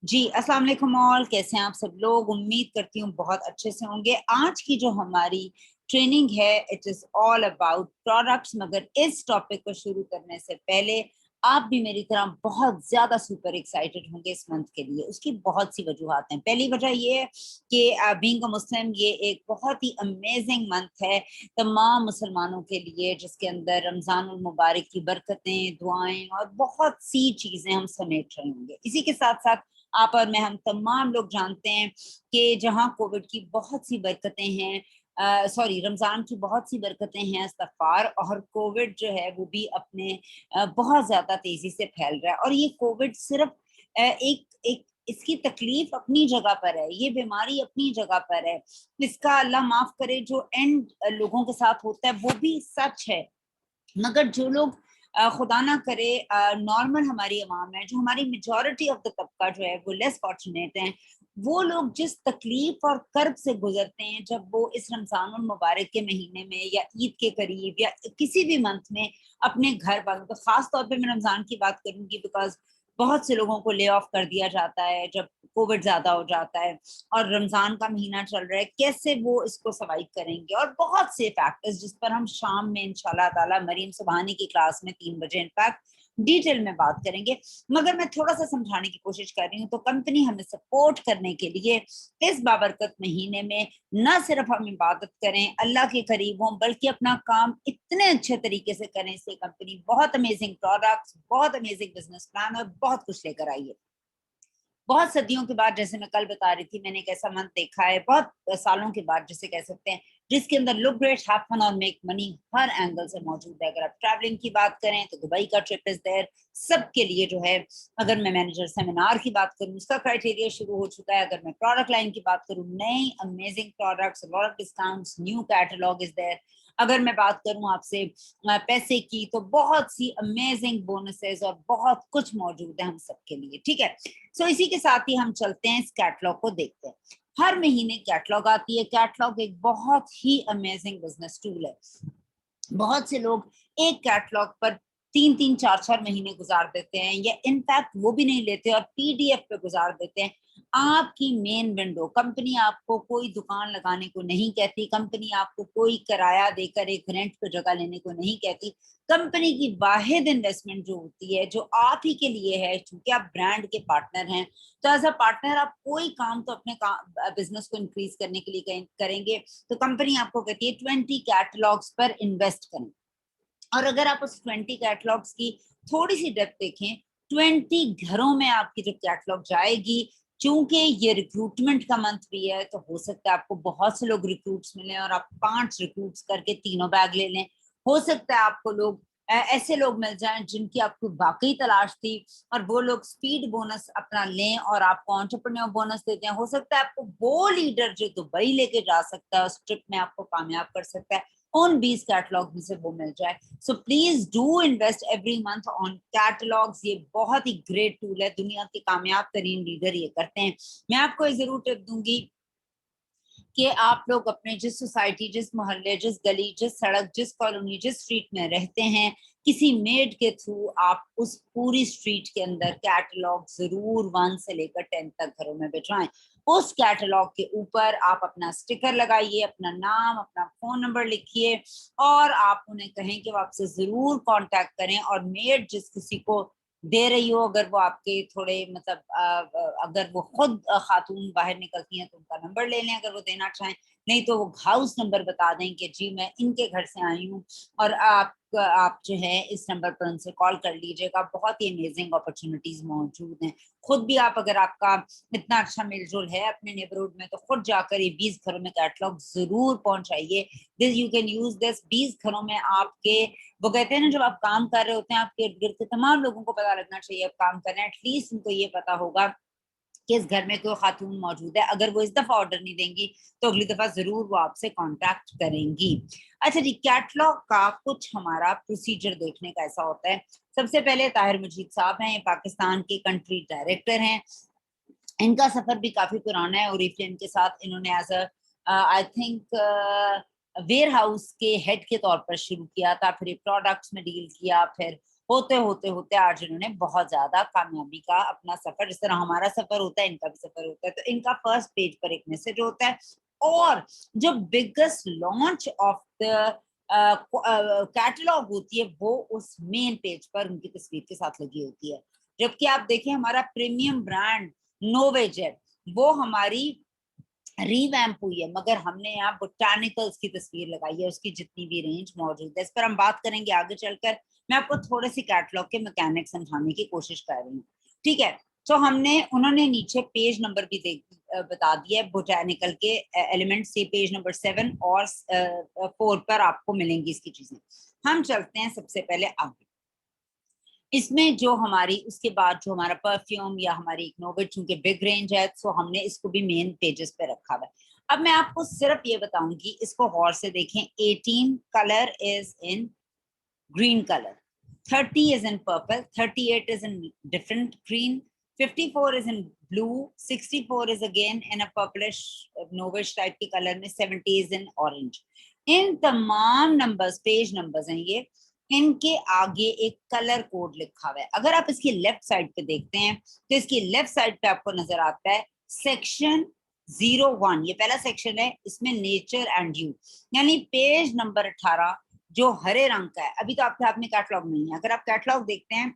जी, अस्सलाम वालेकुम ऑल, कैसे हैं आप सब लोग? उम्मीद करती हूँ बहुत अच्छे से होंगे। आज की जो हमारी ट्रेनिंग है it is all about products, मगर इस टॉपिक को शुरू करने से पहले आप भी मेरी तरह बहुत ज़्यादा सुपर एक्साइटेड होंगे इस मंथ के लिए। उसकी बहुत सी वजूहात हैं। पहली वजह ये है कि बीइंग अ मुस्लिम ये एक बहुत ही अमेजिंग मंथ है तमाम मुसलमानों के लिए, जिसके अंदर रमज़ानुल मुबारक की बरकतें, दुआएँ और बहुत सी चीज़ें हम समेट रहे होंगे। इसी के साथ-साथ आप और मैं हम तमाम लोग जानते हैं कि जहाँ कोविड की बहुत सी बरकतें हैं, सॉरी, रमज़ान की बहुत सी बरकतें हैं, इस्तग़फ़ार, और कोविड जो है वो भी अपने बहुत ज़्यादा तेज़ी से फैल रहा है। और ये कोविड सिर्फ़ एक एक इसकी तकलीफ़ अपनी जगह पर है, ये बीमारी अपनी जगह पर है। इसका अल्लाह माफ़ करे जो एंड लोगों के साथ होता है वो भी सच है। मगर जो लोग खुदा ना करे नॉर्मल हमारी अवाम है, जो हमारी मेजॉरिटी ऑफ द तबका जो है वो लेस फॉर्चुनेट हैं, वो लोग जिस तकलीफ और कर्ब से गुजरते हैं जब वो इस रमजानुल मुबारक के महीने में या ईद के करीब या किसी भी मंथ में अपने घर वालों, तो खास तौर पे मैं रमजान की बात करूंगी बिकॉज बहुत से लोगों को ले ऑफ कर दिया जाता है जब कोविड ज्यादा हो जाता है और रमजान का महीना चल रहा है, कैसे वो इसको सर्वाइव करेंगे, और बहुत से फैक्टर्स जिस पर हम शाम में इंशाल्लाह ताला मरीम सुबहानी की क्लास में 3 बजे इनफैक्ट डिटेल में बात करेंगे। मगर मैं थोड़ा सा समझाने की कोशिश कर रही हूँ, तो कंपनी हमें सपोर्ट करने के लिए इस बाबरकत महीने में न सिर्फ हम इबादत करें, अल्लाह के करीब हों, बल्कि अपना काम इतने अच्छे तरीके से करें, इससे कंपनी बहुत अमेजिंग प्रोडक्ट्स, बहुत अमेजिंग बिजनेस प्लान और बहुत कुछ लेकर आई है। बहुत सदियों के बाद, जैसे मैं कल बता रही थी, मैंने एक ऐसा मंथ देखा है, बहुत सालों के बाद जिसे कह सकते हैं, जिसके अंदर लुक ग्रेट, हैव फन और मेक मनी हर एंगल से मौजूद है। अगर आप ट्रैवलिंग की बात करें तो दुबई का ट्रिप इज देयर सबके लिए जो है। अगर मैं मैनेजर सेमिनार की बात करूं, उसका क्राइटेरिया शुरू हो चुका है। अगर मैं प्रोडक्ट लाइन की बात करूं, नई amazing products, lot of discounts, new catalogue is there. अगर मैं बात करूं आपसे पैसे की, तो बहुत सी अमेजिंग बोनसेस और बहुत कुछ मौजूद है हम सबके लिए, ठीक है। सो इसी के साथ ही हम चलते हैं, इस कैटलॉग को देखते हैं। हर महीने कैटलॉग आती है। कैटलॉग एक बहुत ही अमेजिंग बिजनेस टूल है। बहुत से लोग एक कैटलॉग पर 3-3 4-4 महीने गुजार देते हैं, या इनफैक्ट वो भी नहीं लेते और पीडीएफ पे गुजार देते हैं। आपकी मेन विंडो, कंपनी आपको कोई दुकान लगाने को नहीं कहती, कंपनी आपको कोई किराया देकर एक रेंट पे जगह लेने को नहीं कहती। कंपनी की वाहिद इन्वेस्टमेंट जो होती है, जो आप ही के लिए है, क्योंकि आप ब्रांड के पार्टनर हैं, तो एज अ पार्टनर आप कोई काम तो अपने बिजनेस को इंक्रीज करने के लिए करेंगे। तो कंपनी आपको कहती है 20 कैटलॉग्स पर इन्वेस्ट करें। और अगर आप उस 20 कैटलॉग्स की थोड़ी सी डेप्थ देखें, 20 घरों में आपकी जो कैटलॉग जाएगी। चूंकि ये रिक्रूटमेंट का मंथ भी है, तो हो सकता है आपको बहुत से लोग रिक्रूट्स मिले और आप 5 रिक्रूट्स करके तीनों बैग ले लें। हो सकता है आपको लोग ऐसे लोग मिल जाएं जिनकी आपको वाकई तलाश थी, और वो लोग स्पीड बोनस अपना लें और आपको एंटरप्रेन्योर बोनस देते हैं। हो सकता है आपको वो लीडर जो दुबई लेके जा सकता है, उस ट्रिप में आपको कामयाब कर सकता है, उन 20 कैटलॉग में से वो मिल जाए। So please do invest every month on catalogues. ये बहुत ही ग्रेट टूल है, दुनिया के कामयाब तरीन लीडर ये करते हैं। मैं आपको एक जरूर टिप दूंगी कि आप लोग अपने जिस सोसाइटी, जिस मोहल्ले, जिस गली, जिस सड़क, जिस कॉलोनी, जिस स्ट्रीट में रहते हैं, किसी मेड के थ्रू आप उस पूरी स्ट्रीट के अंदर कैटलॉग जरूर 1 से लेकर 10 तक घरों में भिजवाएं। उस कैटलॉग के ऊपर आप अपना स्टिकर लगाइए, अपना नाम, अपना फोन नंबर लिखिए, और आप उन्हें कहें कि वो आपसे जरूर कांटेक्ट करें। और मेड जिस किसी को दे रही हो, अगर वो आपके थोड़े मतलब अगर वो खुद खातून बाहर निकलती हैं तो उनका नंबर ले लें अगर वो देना चाहें। नहीं तो वो हाउस नंबर बता दें कि जी मैं इनके घर से आई हूँ, और आप जो है इस नंबर पर उनसे कॉल कर लीजिएगा। बहुत ही अमेजिंग अपॉर्चुनिटीज मौजूद हैं। खुद भी आप, अगर आपका इतना अच्छा मेलजोल है अपने नेबरहुड में, तो खुद जाकर ये 20 घरों में कैटलॉग जरूर पहुंचाइए। This you can use this. 20 घरों में आपके, वो कहते हैं ना, जब आप काम कर रहे होते हैं, आपके इर्द गिर्द के तमाम लोगों को पता लगना चाहिए आप काम कर रहे हैं। एटलीस्ट उनको ये पता होगा कि इस घर में कोई खातून मौजूद है। अगर वो इस दफा ऑर्डर नहीं देंगी तो अगली दफा जरूर वो आपसे कांटेक्ट करेंगी। अच्छा जी, कैटलॉग का कुछ हमारा प्रोसीजर देखने का ऐसा होता है। सबसे पहले ताहिर मजीद साहब हैं, ये पाकिस्तान के कंट्री डायरेक्टर हैं। इनका सफर भी काफी पुराना है, और के साथ इन्होंने as a I think warehouse के हेड के तौर पर शुरू किया था, फिर प्रोडक्ट्स में डील किया, फिर होते होते होते आज इन्होंने बहुत ज्यादा कामयाबी का अपना सफर, जिस तरह हमारा सफर होता है इनका भी सफर होता है, तो इनका फर्स्ट पेज पर एक मैसेज होता है और जो biggest launch of the catalogue होती है वो उस मेन पेज पर उनकी तस्वीर के साथ लगी होती है। जबकि आप देखें हमारा प्रीमियम ब्रांड नोवेजेट वो हमारी रीवैम्प हुई है, मगर हमने यहाँ बोटानिकल्स की तस्वीर लगाई है, उसकी जितनी भी रेंज मौजूद है। इस पर हम बात करेंगे आगे चलकर। मैं आपको थोड़े से कैटलॉग के मैकेनिक्स समझाने की कोशिश कर रही हूँ, ठीक है। तो हमने उन्होंने नीचे पेज नंबर भी बता दिया है बोटानिकल के एलिमेंट्स से, पेज नंबर 7 और 4 पर आपको मिलेंगी इसकी चीजें। हम चलते हैं सबसे पहले आगे। इसमें जो हमारी उसके बाद जो हमारा परफ्यूम या हमारी इग्नोवेट चूंकि बिग रेंज है, सो हमने इसको भी मेन पेजेस पे रखा हुआ है। अब मैं आपको सिर्फ ये बताऊंगी, इसको गौर से देखें। 18 colour is in green color, 30 is in purple, 38 is in different green, 54 is in blue, 64 is again in a purplish novish type की color में, 70 is in orange। इन तमाम नंबर्स पेज नंबर्स हैं ये, इनके आगे एक कलर कोड लिखा हुआ है। अगर आप इसकी लेफ्ट साइड पे देखते हैं तो इसकी लेफ्ट साइड पे आपको नजर आता है सेक्शन 01, ये पहला सेक्शन है, इसमें नेचर एंड यू, यानी पेज नंबर 18 जो हरे रंग का है। अभी तो आपके हाथ में कैटलॉग नहीं है, अगर आप कैटलॉग देखते हैं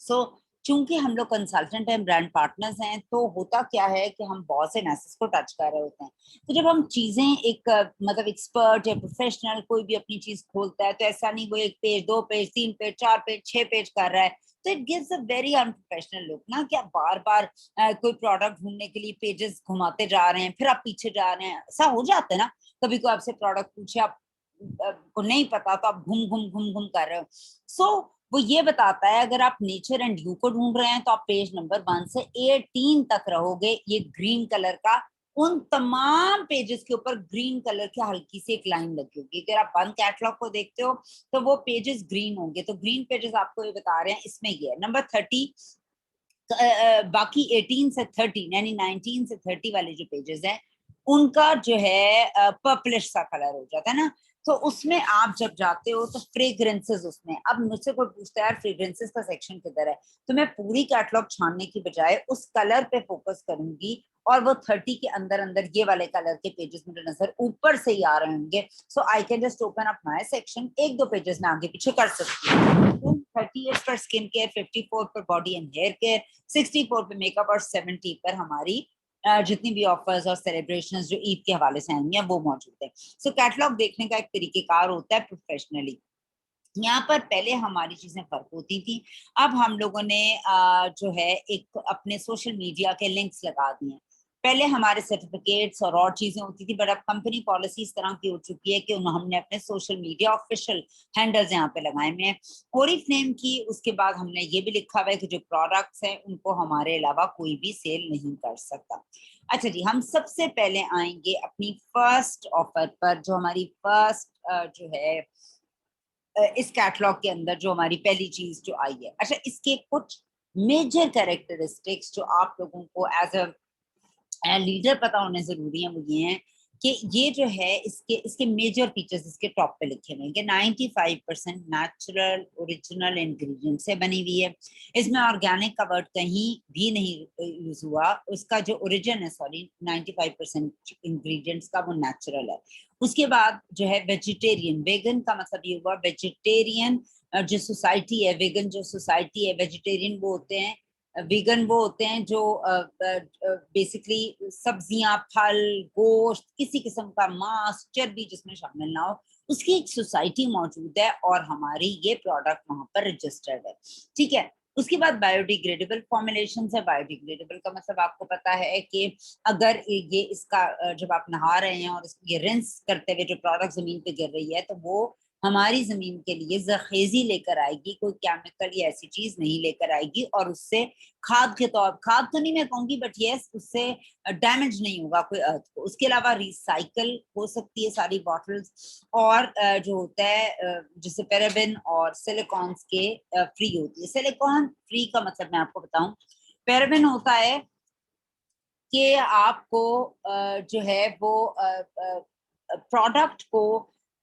सो चूंकि हम लोग कंसल्टेंट हैं, ब्रांड पार्टनर्स हैं, तो होता क्या है कि हम बहुत से मैसेज को टच कर रहे होते हैं। तो जब हम चीजें एक मतलब एक्सपर्ट या प्रोफेशनल कोई भी अपनी चीज खोलता है, तो ऐसा नहीं वो 1 page 2 page 3 page 4 page 6 page कर रहा है, तो it gives a very unprofessional look ना, कि आप बार बार कोई प्रोडक्ट ढूंढने के लिए पेजेस घुमाते जा रहे हैं, फिर आप पीछे जा रहे हैं। ऐसा हो जाता है ना, कभी कोई आपसे प्रोडक्ट पूछे, आप को नहीं पता तो आप घूम घूम घूम घूम कर रहे हो। सो वो ये बताता है अगर आप नेचर एंड यू को ढूंढ रहे हैं तो आप पेज नंबर 1 से 18 तक रहोगे। ये ग्रीन कलर का उन तमाम पेजेस के ऊपर ग्रीन कलर की हल्की सी एक लाइन लगी होगी। अगर आप 1 कैटलॉग को देखते हो तो वो पेजेस ग्रीन होंगे, तो ग्रीन पेजेस आपको ये बता रहे हैं इसमें ये है नंबर 30। बाकी 18 से 30 यानी 19 से 30 वाले जो पेजेस हैं उनका जो है पर्पलिश सा कलर हो जाता है ना। तो उसमें आप जब जाते हो तो फ्रेग्रेंसेस, उसमें अब मुझसे कोई पूछता है यार फ्रेग्रेंसेस का सेक्शन किधर है, तो मैं पूरी कैटलॉग छानने की बजाय उस कलर पे फोकस करूंगी और वो 30 के अंदर अंदर ये वाले कलर के पेजेस मुझे नजर ऊपर से ही आ रहे होंगे। So I can just open up my section, 1-2 pages में आगे पीछे कर सकती हूँ। 38 पर स्किन केयर, 54 पर बॉडी एंड हेयर केयर, 64 पे मेकअप और 70 पर हमारी जितनी भी ऑफर्स और सेलिब्रेशंस जो ईद के हवाले से आएंगी वो मौजूद है। सो कैटलॉग देखने का एक तरीकेकार होता है प्रोफेशनली। यहाँ पर पहले हमारी चीजें फर्क होती थी, अब हम लोगों ने जो है एक अपने सोशल मीडिया के लिंक्स लगा दिए। पहले हमारे सर्टिफिकेट्स और चीजें होती थी, बट अब कंपनी पॉलिसी इस तरह की हो चुकी है कि हमने अपने सोशल मीडिया ऑफिशियल हैंडल्स यहाँ पे लगाए हुए हैं। ओरिफ्लेम की उसके बाद हमने ये भी लिखा हुआ है कि जो प्रोडक्ट्स हैं उनको हमारे अलावा कोई भी सेल नहीं कर सकता। अच्छा जी, हम सबसे पहले आएंगे अपनी फर्स्ट ऑफर पर, जो हमारी फर्स्ट जो है इस कैटलॉग के अंदर जो हमारी पहली चीज जो आई है। अच्छा, इसके कुछ मेजर कैरेक्टरिस्टिक्स जो आप लोगों को एज अ लीडर पता होने जरूरी है, वो ये हैं कि ये जो है इसके इसके मेजर फीचर्स इसके टॉप पे लिखे हुए हैं कि 95% नेचुरल ओरिजिनल इंग्रेडिएंट से बनी हुई है। इसमें ऑर्गेनिक का वर्ड कहीं भी नहीं यूज हुआ। उसका जो ओरिजिन है, सॉरी, 95% इंग्रेडिएंट्स का वो नेचुरल है। उसके बाद जो है वेजिटेरियन, वेगन का मतलब ये हुआ वेजिटेरियन जो सोसाइटी है, वेगन जो सोसाइटी है, वेजिटेरियन वो होते हैं, वीगन वो होते हैं जो बेसिकली सब्जियां, फल, गोश्त, किसी किस्म का मांस, चर्बी जिसमें शामिल ना हो, उसकी एक सोसाइटी मौजूद है और हमारी ये प्रोडक्ट वहां पर रजिस्टर्ड है, ठीक है। उसके बाद बायोडिग्रेडेबल फॉर्मुलेशन है। बायोडिग्रेडेबल का मतलब आपको पता है कि अगर ये इसका जब आप नहा रहे हैं और ये रिंस करते हुए जो प्रोडक्ट जमीन पे गिर रही है तो वो हमारी जमीन के लिए जखेजी लेकर आएगी, कोई केमिकल या ऐसी चीज नहीं लेकर आएगी, और उससे खाद के तौर, खाद तो नहीं मैं कहूंगी बट यस, उससे डैमेज नहीं होगा कोई अर्थ को। उसके अलावा रिसाइकल हो सकती है सारी बॉटल्स, और जो होता है जैसे पैराबेन और सिलिकॉन्स के फ्री होती है। सिलिकॉन फ्री का मतलब मैं आपको बताऊं, पैराबेन होता है कि आपको जो है वो प्रोडक्ट को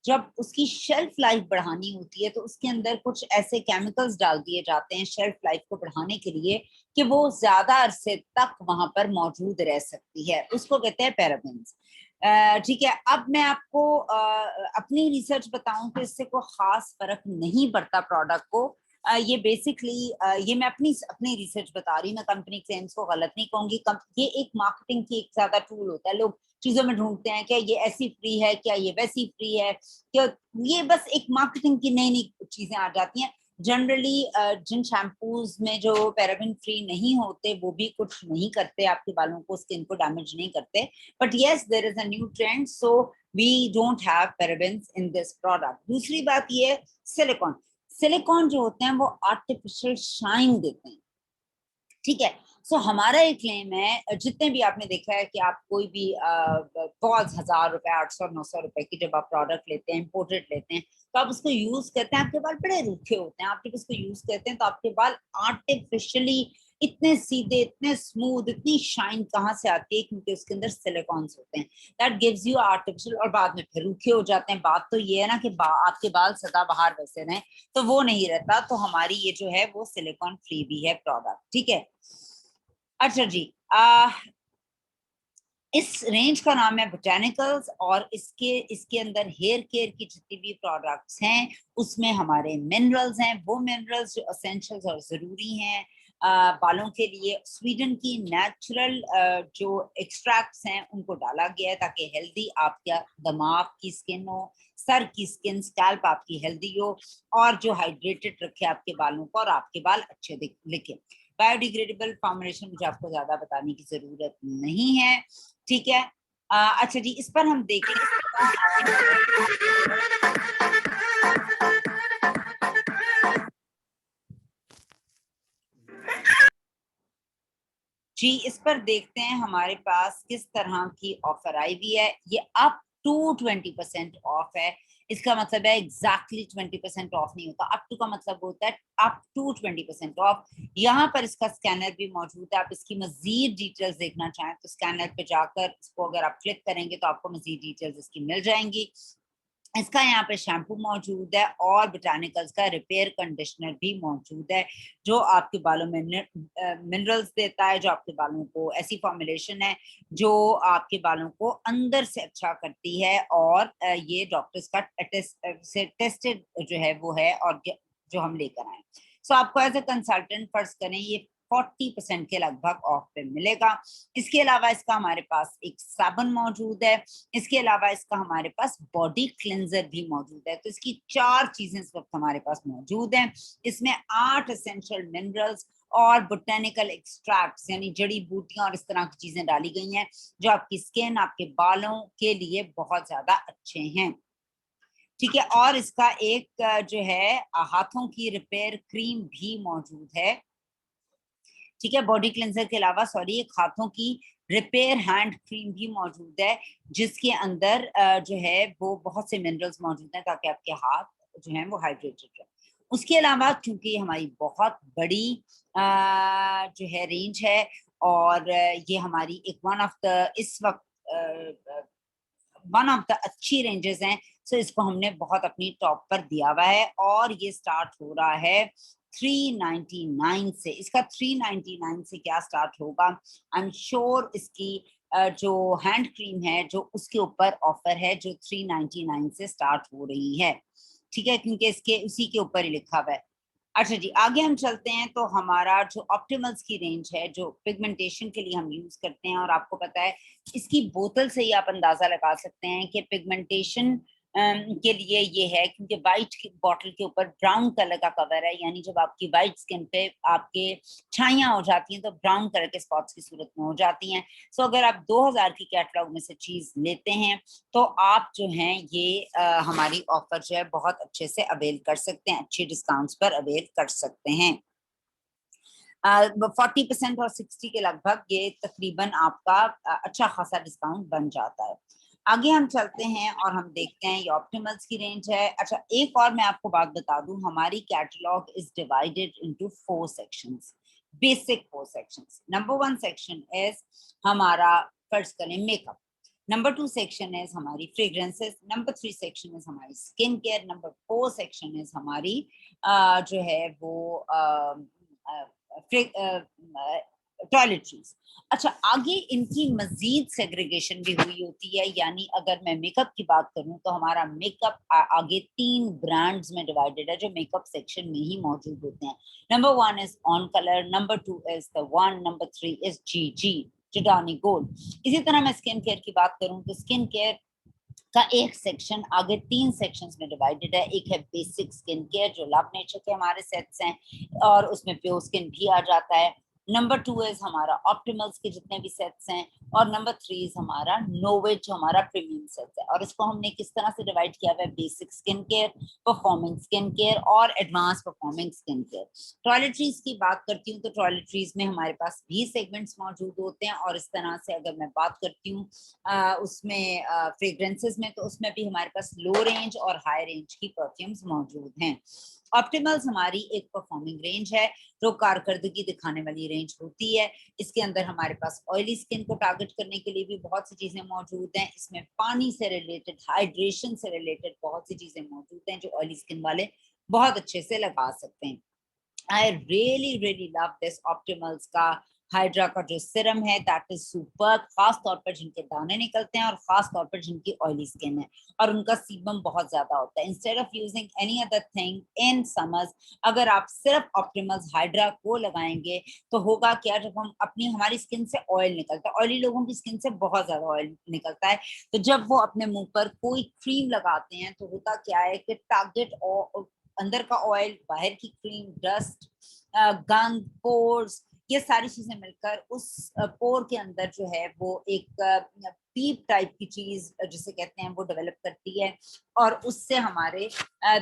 जब उसकी शेल्फ लाइफ बढ़ानी होती है तो उसके अंदर कुछ ऐसे केमिकल्स डाल दिए जाते हैं शेल्फ लाइफ को बढ़ाने के लिए कि वो ज्यादा अरसे तक वहां पर मौजूद रह सकती है, उसको कहते हैं पैराबेन्स। ठीक है, अब मैं आपको अपनी रिसर्च बताऊं तो इससे कोई खास फर्क नहीं पड़ता प्रोडक्ट को। ये बेसिकली ये मैं अपनी अपनी रिसर्च बता रही हूँ, मैं कंपनी क्लेम्स को गलत नहीं कहूंगी। ये एक मार्केटिंग की एक ज्यादा टूल होता है, लोग चीजों में ढूंढते हैं क्या ये ऐसी फ्री है, क्या ये वैसी फ्री है, क्या ये बस एक मार्केटिंग की नई नई चीजें आ जाती हैं। जनरली जिन शैम्पूज में जो पैराबेन फ्री नहीं होते वो भी कुछ नहीं करते, आपके बालों को स्किन को डैमेज नहीं करते, but yes there is a new trend, so we don't have parabens in this product. दूसरी बात ये सिलिकॉन, सिलिकॉन जो होते हैं वो आर्टिफिशियल शाइन देते हैं, ठीक है। सो हमारा एक क्लेम है, जितने भी आपने देखा है कि आप कोई भी बहुत 1000 रुपए 800 900 रुपए की जब आप प्रोडक्ट लेते हैं, इम्पोर्टेड लेते हैं, तो आप उसको यूज करते हैं, आपके बाल बड़े रूखे होते हैं, आप जब उसको यूज करते हैं तो आपके बाल आर्टिफिशियली इतने सीधे, इतने स्मूथ, इतनी शाइन कहाँ से आती है, क्योंकि उसके अंदर सिलिकॉन्स होते हैं, दैट गिव्स यू आर्टिफिशियल, और बाद में फिर रूखे हो जाते हैं। बात तो ये है ना कि आपके बाल सदाबहार वैसे रहें, तो वो नहीं रहता। तो हमारी ये जो है वो सिलिकॉन फ्री भी है प्रोडक्ट, ठीक है। अच्छा जी, इस रेंज का नाम है बोटेनिकल्स, और इसके इसके अंदर हेयर केयर की जितनी भी प्रोडक्ट्स हैं उसमें हमारे मिनरल्स हैं, वो मिनरल्स जो एसेंशियल्स और जरूरी हैं बालों के लिए। स्वीडन की नेचुरल जो एक्सट्रैक्ट्स हैं उनको डाला गया है ताकि हेल्दी आपका दिमाग की स्किन हो, सर की स्किन, स्कैल्प आपकी हेल्दी हो, और जो हाइड्रेटेड रखे आपके बालों को और आपके बाल अच्छे दिखे। बायोडिग्रेडेबल फॉर्मुलेशन मुझे आपको ज्यादा बताने की जरूरत नहीं है, ठीक है। अच्छा जी, इस पर हम देखें जी, इस पर देखते हैं हमारे पास किस तरह की ऑफर आई हुई है। ये अप टू 20% ऑफ है, इसका मतलब है एग्जैक्टली 20% ऑफ नहीं होता, अप टू का मतलब होता है अप टू 20% ऑफ। यहाँ पर इसका स्कैनर भी मौजूद है, आप इसकी मजीद डिटेल्स देखना चाहें तो स्कैनर पे जाकर इसको अगर आप क्लिक करेंगे तो आपको मजीद डिटेल्स इसकी मिल जाएंगी। इसका यहाँ पे शैम्पू मौजूद है और बोटानिकल्स का रिपेयर कंडीशनर भी मौजूद है, जो आपके बालों में मिनरल्स देता है, जो आपके बालों को, ऐसी फॉर्मुलेशन है जो आपके बालों को अंदर से अच्छा करती है, और ये डॉक्टर्स का से टेस्टेड जो है वो है, और जो हम लेकर आए। सो आपको एज ए कंसल्टेंट फर्ज करें ये 40% के लगभग ऑफ पे मिलेगा। इसके अलावा इसका हमारे पास एक साबुन मौजूद है, इसके अलावा इसका हमारे पास बॉडी क्लेंजर भी मौजूद है। तो इसकी 4 चीजें इस वक्त हमारे पास मौजूद हैं। इसमें 8 एसेंशियल मिनरल्स और बोटेनिकल एक्सट्रैक्ट्स यानी जड़ी बूटियां और इस तरह की चीजें डाली गई हैं, जो आपकी स्किन, आपके बालों के लिए बहुत ज्यादा अच्छे हैं, ठीक है। और इसका एक जो है हाथों की रिपेयर क्रीम भी मौजूद है, ठीक है। बॉडी क्लेंजर के अलावा सॉरी, एक हाथों की रिपेयर हैंड क्रीम भी मौजूद है, जिसके अंदर जो है वो बहुत से मिनरल्स मौजूद हैं ताकि आपके हाथ जो है वो हाइड्रेटेड रहे। उसके अलावा क्योंकि हमारी बहुत बड़ी जो है रेंज है, और ये हमारी एक वन ऑफ द इस वक्त वन ऑफ द अच्छी रेंजेस हैं, सो इसको हमने बहुत अपनी टॉप पर दिया हुआ है, और ये स्टार्ट हो रहा है 399 से। इसका 399 से क्या स्टार्ट होगा, आई एम श्योर इसकी जो हैंड क्रीम है जो उसके ऊपर ऑफर है जो 399 से स्टार्ट हो रही है, ठीक है, क्योंकि इसके उसी के ऊपर ही लिखा हुआ है। अच्छा जी, आगे हम चलते हैं तो हमारा जो ऑप्टिमल्स की रेंज है जो पिगमेंटेशन के लिए हम यूज करते हैं, और आपको पता है इसकी बोतल से ही आप अंदाजा लगा सकते हैं कि पिगमेंटेशन के लिए ये है, क्योंकि वाइट की बॉटल के ऊपर ब्राउन कलर का कवर है, यानी जब आपकी वाइट स्किन पे आपके छाइयां हो जाती हैं तो ब्राउन कलर के स्पॉट्स की सूरत में हो जाती हैं। सो अगर आप 2000 की कैटलॉग में से चीज लेते हैं तो आप जो हैं ये हमारी ऑफर जो है बहुत अच्छे से अवेल कर सकते हैं, अच्छे डिस्काउंट्स पर अवेल कर सकते हैं। 40% और 60 के लगभग ये तकरीबन आपका अच्छा खासा डिस्काउंट बन जाता है। आगे हम चलते हैं और हम देखते हैं ये ऑप्टिमल्स की रेंज है। अच्छा, एक और मैं आपको बात बता दूं, हमारी catalogue is divided into 4 sections, basic 4 sections. Number 1 section is हमारा, फर्स्ट करें, मेकअप। नंबर 2 सेक्शन इज हमारी फ्रेग्रेंसेस, नंबर 3 सेक्शन इज हमारी skin care, number 4 section is हमारी जो है वो टॉयलेटरीज। अच्छा, आगे इनकी मजीद सेग्रीगेशन भी हुई होती है, यानी अगर मैं मेकअप की बात करूं तो हमारा मेकअप आगे 3 ब्रांड्स में डिवाइडेड है जो मेकअप सेक्शन में ही मौजूद होते हैं। Number 1 is on colour, number 2 is the one, number 3 is जी जिडानी गोल्ड। इसी तरह मैं स्किन केयर की बात करूं तो स्किन केयर का एक सेक्शन आगे 3 सेक्शंस में डिवाइडेड है। एक है बेसिक स्किन केयर जो लव नेचर के हमारे सेट्स हैं और उसमें प्योर स्किन भी आ जाता है। नंबर 2 इज हमारा ऑप्टिमल्स के जितने भी सेट्स हैं, और नंबर 3 इज हमारा नोवेज जो हमारा प्रीमियम सेट्स है। और इसको हमने किस तरह से डिवाइड किया हुआ है, basic skin care, performing skin care और advance performing skin care. Toiletries की बात करती हूँ तो टॉयलेटरीज में हमारे पास भी सेगमेंट्स मौजूद होते हैं, और इस तरह से अगर मैं बात करती हूँ उसमें फ्रेग्रेंसेस में, तो उसमें भी हमारे पास लो रेंज और हाई रेंज की परफ्यूम्स मौजूद हैं। ऑप्टिमल्स हमारी एक परफॉर्मिंग रेंज है जो कारकर्दगी दिखाने वाली रेंज होती है। इसके अंदर हमारे पास ऑयली स्किन को टारगेट करने के लिए भी बहुत सी चीजें मौजूद हैं। इसमें पानी से रिलेटेड, हाइड्रेशन से रिलेटेड बहुत सी चीजें मौजूद हैं जो ऑयली स्किन वाले बहुत अच्छे से लगा सकते हैं। I really love this Optimals का हाइड्रा का जो सिरम है, दैट इज सुपर, खास तौर पर जिनके दाने निकलते हैं और खास तौर पर जिनकी ऑयली स्किन है और उनका सीबम बहुत ज्यादा होता है। Instead of using any other thing in summers, अगर आप सिर्फ ऑप्टिमल्स हाइड्रा को लगाएंगे तो होगा क्या, जब हम अपनी हमारी स्किन से ऑयल निकलता है, ऑयली लोगों की स्किन से बहुत ज्यादा ऑयल निकलता है, तो जब वो अपने मुंह पर कोई क्रीम लगाते हैं तो होता क्या है कि टारगेट और अंदर का ऑयल, बाहर की क्रीम, डस्ट, गंद, पोर्स, ये सारी चीजें मिलकर उस पोर के अंदर जो है वो एक पीप टाइप की चीज जिसे कहते हैं वो डेवलप करती है, और उससे हमारे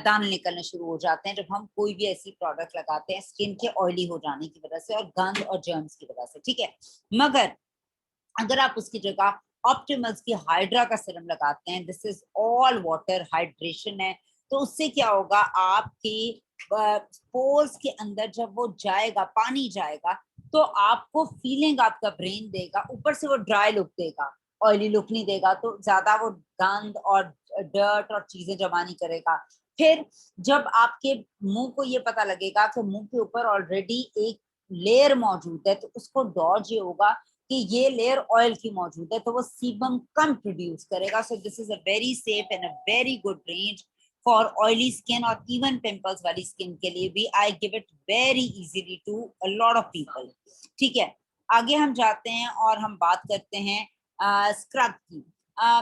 दाने निकलने शुरू हो जाते हैं जब हम कोई भी ऐसी प्रोडक्ट लगाते हैं स्किन के ऑयली हो जाने की वजह से और गंद और जर्म्स की वजह से। ठीक है, मगर अगर आप उसकी जगह ऑप्टिमल्स की हाइड्रा का सिरम लगाते हैं, this is all water hydration है, तो उससे क्या होगा, आपकी पोर्स के अंदर जब वो जाएगा, पानी जाएगा, तो आपको फीलिंग आपका ब्रेन देगा, ऊपर से वो ड्राई लुक देगा, ऑयली लुक नहीं देगा, तो ज्यादा वो गंद और डर्ट और चीजें जमा नहीं करेगा। फिर जब आपके मुंह को ये पता लगेगा कि मुंह के ऊपर ऑलरेडी एक लेयर मौजूद है, तो उसको डॉज ये होगा कि ये लेयर ऑयल की मौजूद है, तो वो सीबम कम प्रोड्यूस करेगा। So this is a very safe and a very good range for oily skin और इवन पिंपल्स वाली स्किन के लिए भी। I give it very easily to a lot of people. ठीक है, आगे हम जाते हैं और हम बात करते हैं स्क्रब की।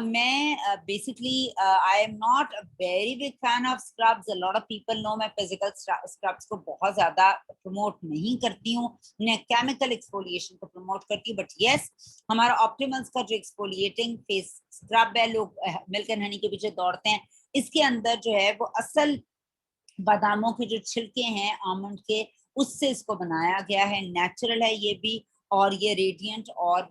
मैं basically I am not a very big fan of scrubs. A lot of people know मैं फिजिकल स्क्रब्स को बहुत ज्यादा प्रमोट नहीं करती हूँ, मैं केमिकल एक्सफोलिएशन को प्रमोट करती हूँ, बट यस, हमारा ऑप्टिमल्स का जो एक्सफोलिएटिंग फेस स्क्रब है, लोग मिल्क एंड हनी के पीछे दौड़ते हैं, इसके अंदर जो है वो असल बादामों के जो छिलके हैं आमंड के, उससे इसको बनाया गया है, नेचुरल है ये भी, और ये रेडिएंट और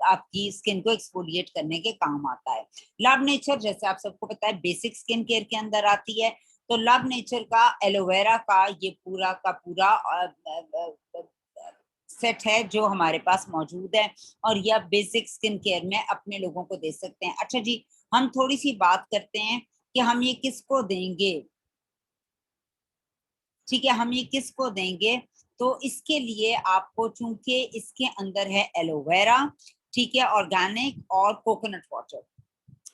आपकी स्किन को एक्सफोलिएट करने के काम आता है। लव नेचर, जैसे आप सबको पता है, बेसिक स्किन केयर के अंदर आती है, तो लव नेचर का एलोवेरा का ये पूरा का पूरा सेट है जो हमारे पास मौजूद है, और ये आप बेसिक स्किन केयर में अपने लोगों को दे सकते हैं। अच्छा जी, हम थोड़ी सी बात करते हैं कि हम ये किसको देंगे। ठीक है, हम ये किसको देंगे, तो इसके लिए आपको, चूंकि इसके अंदर है एलोवेरा, ठीक है, ऑर्गेनिक और कोकोनट वाटर,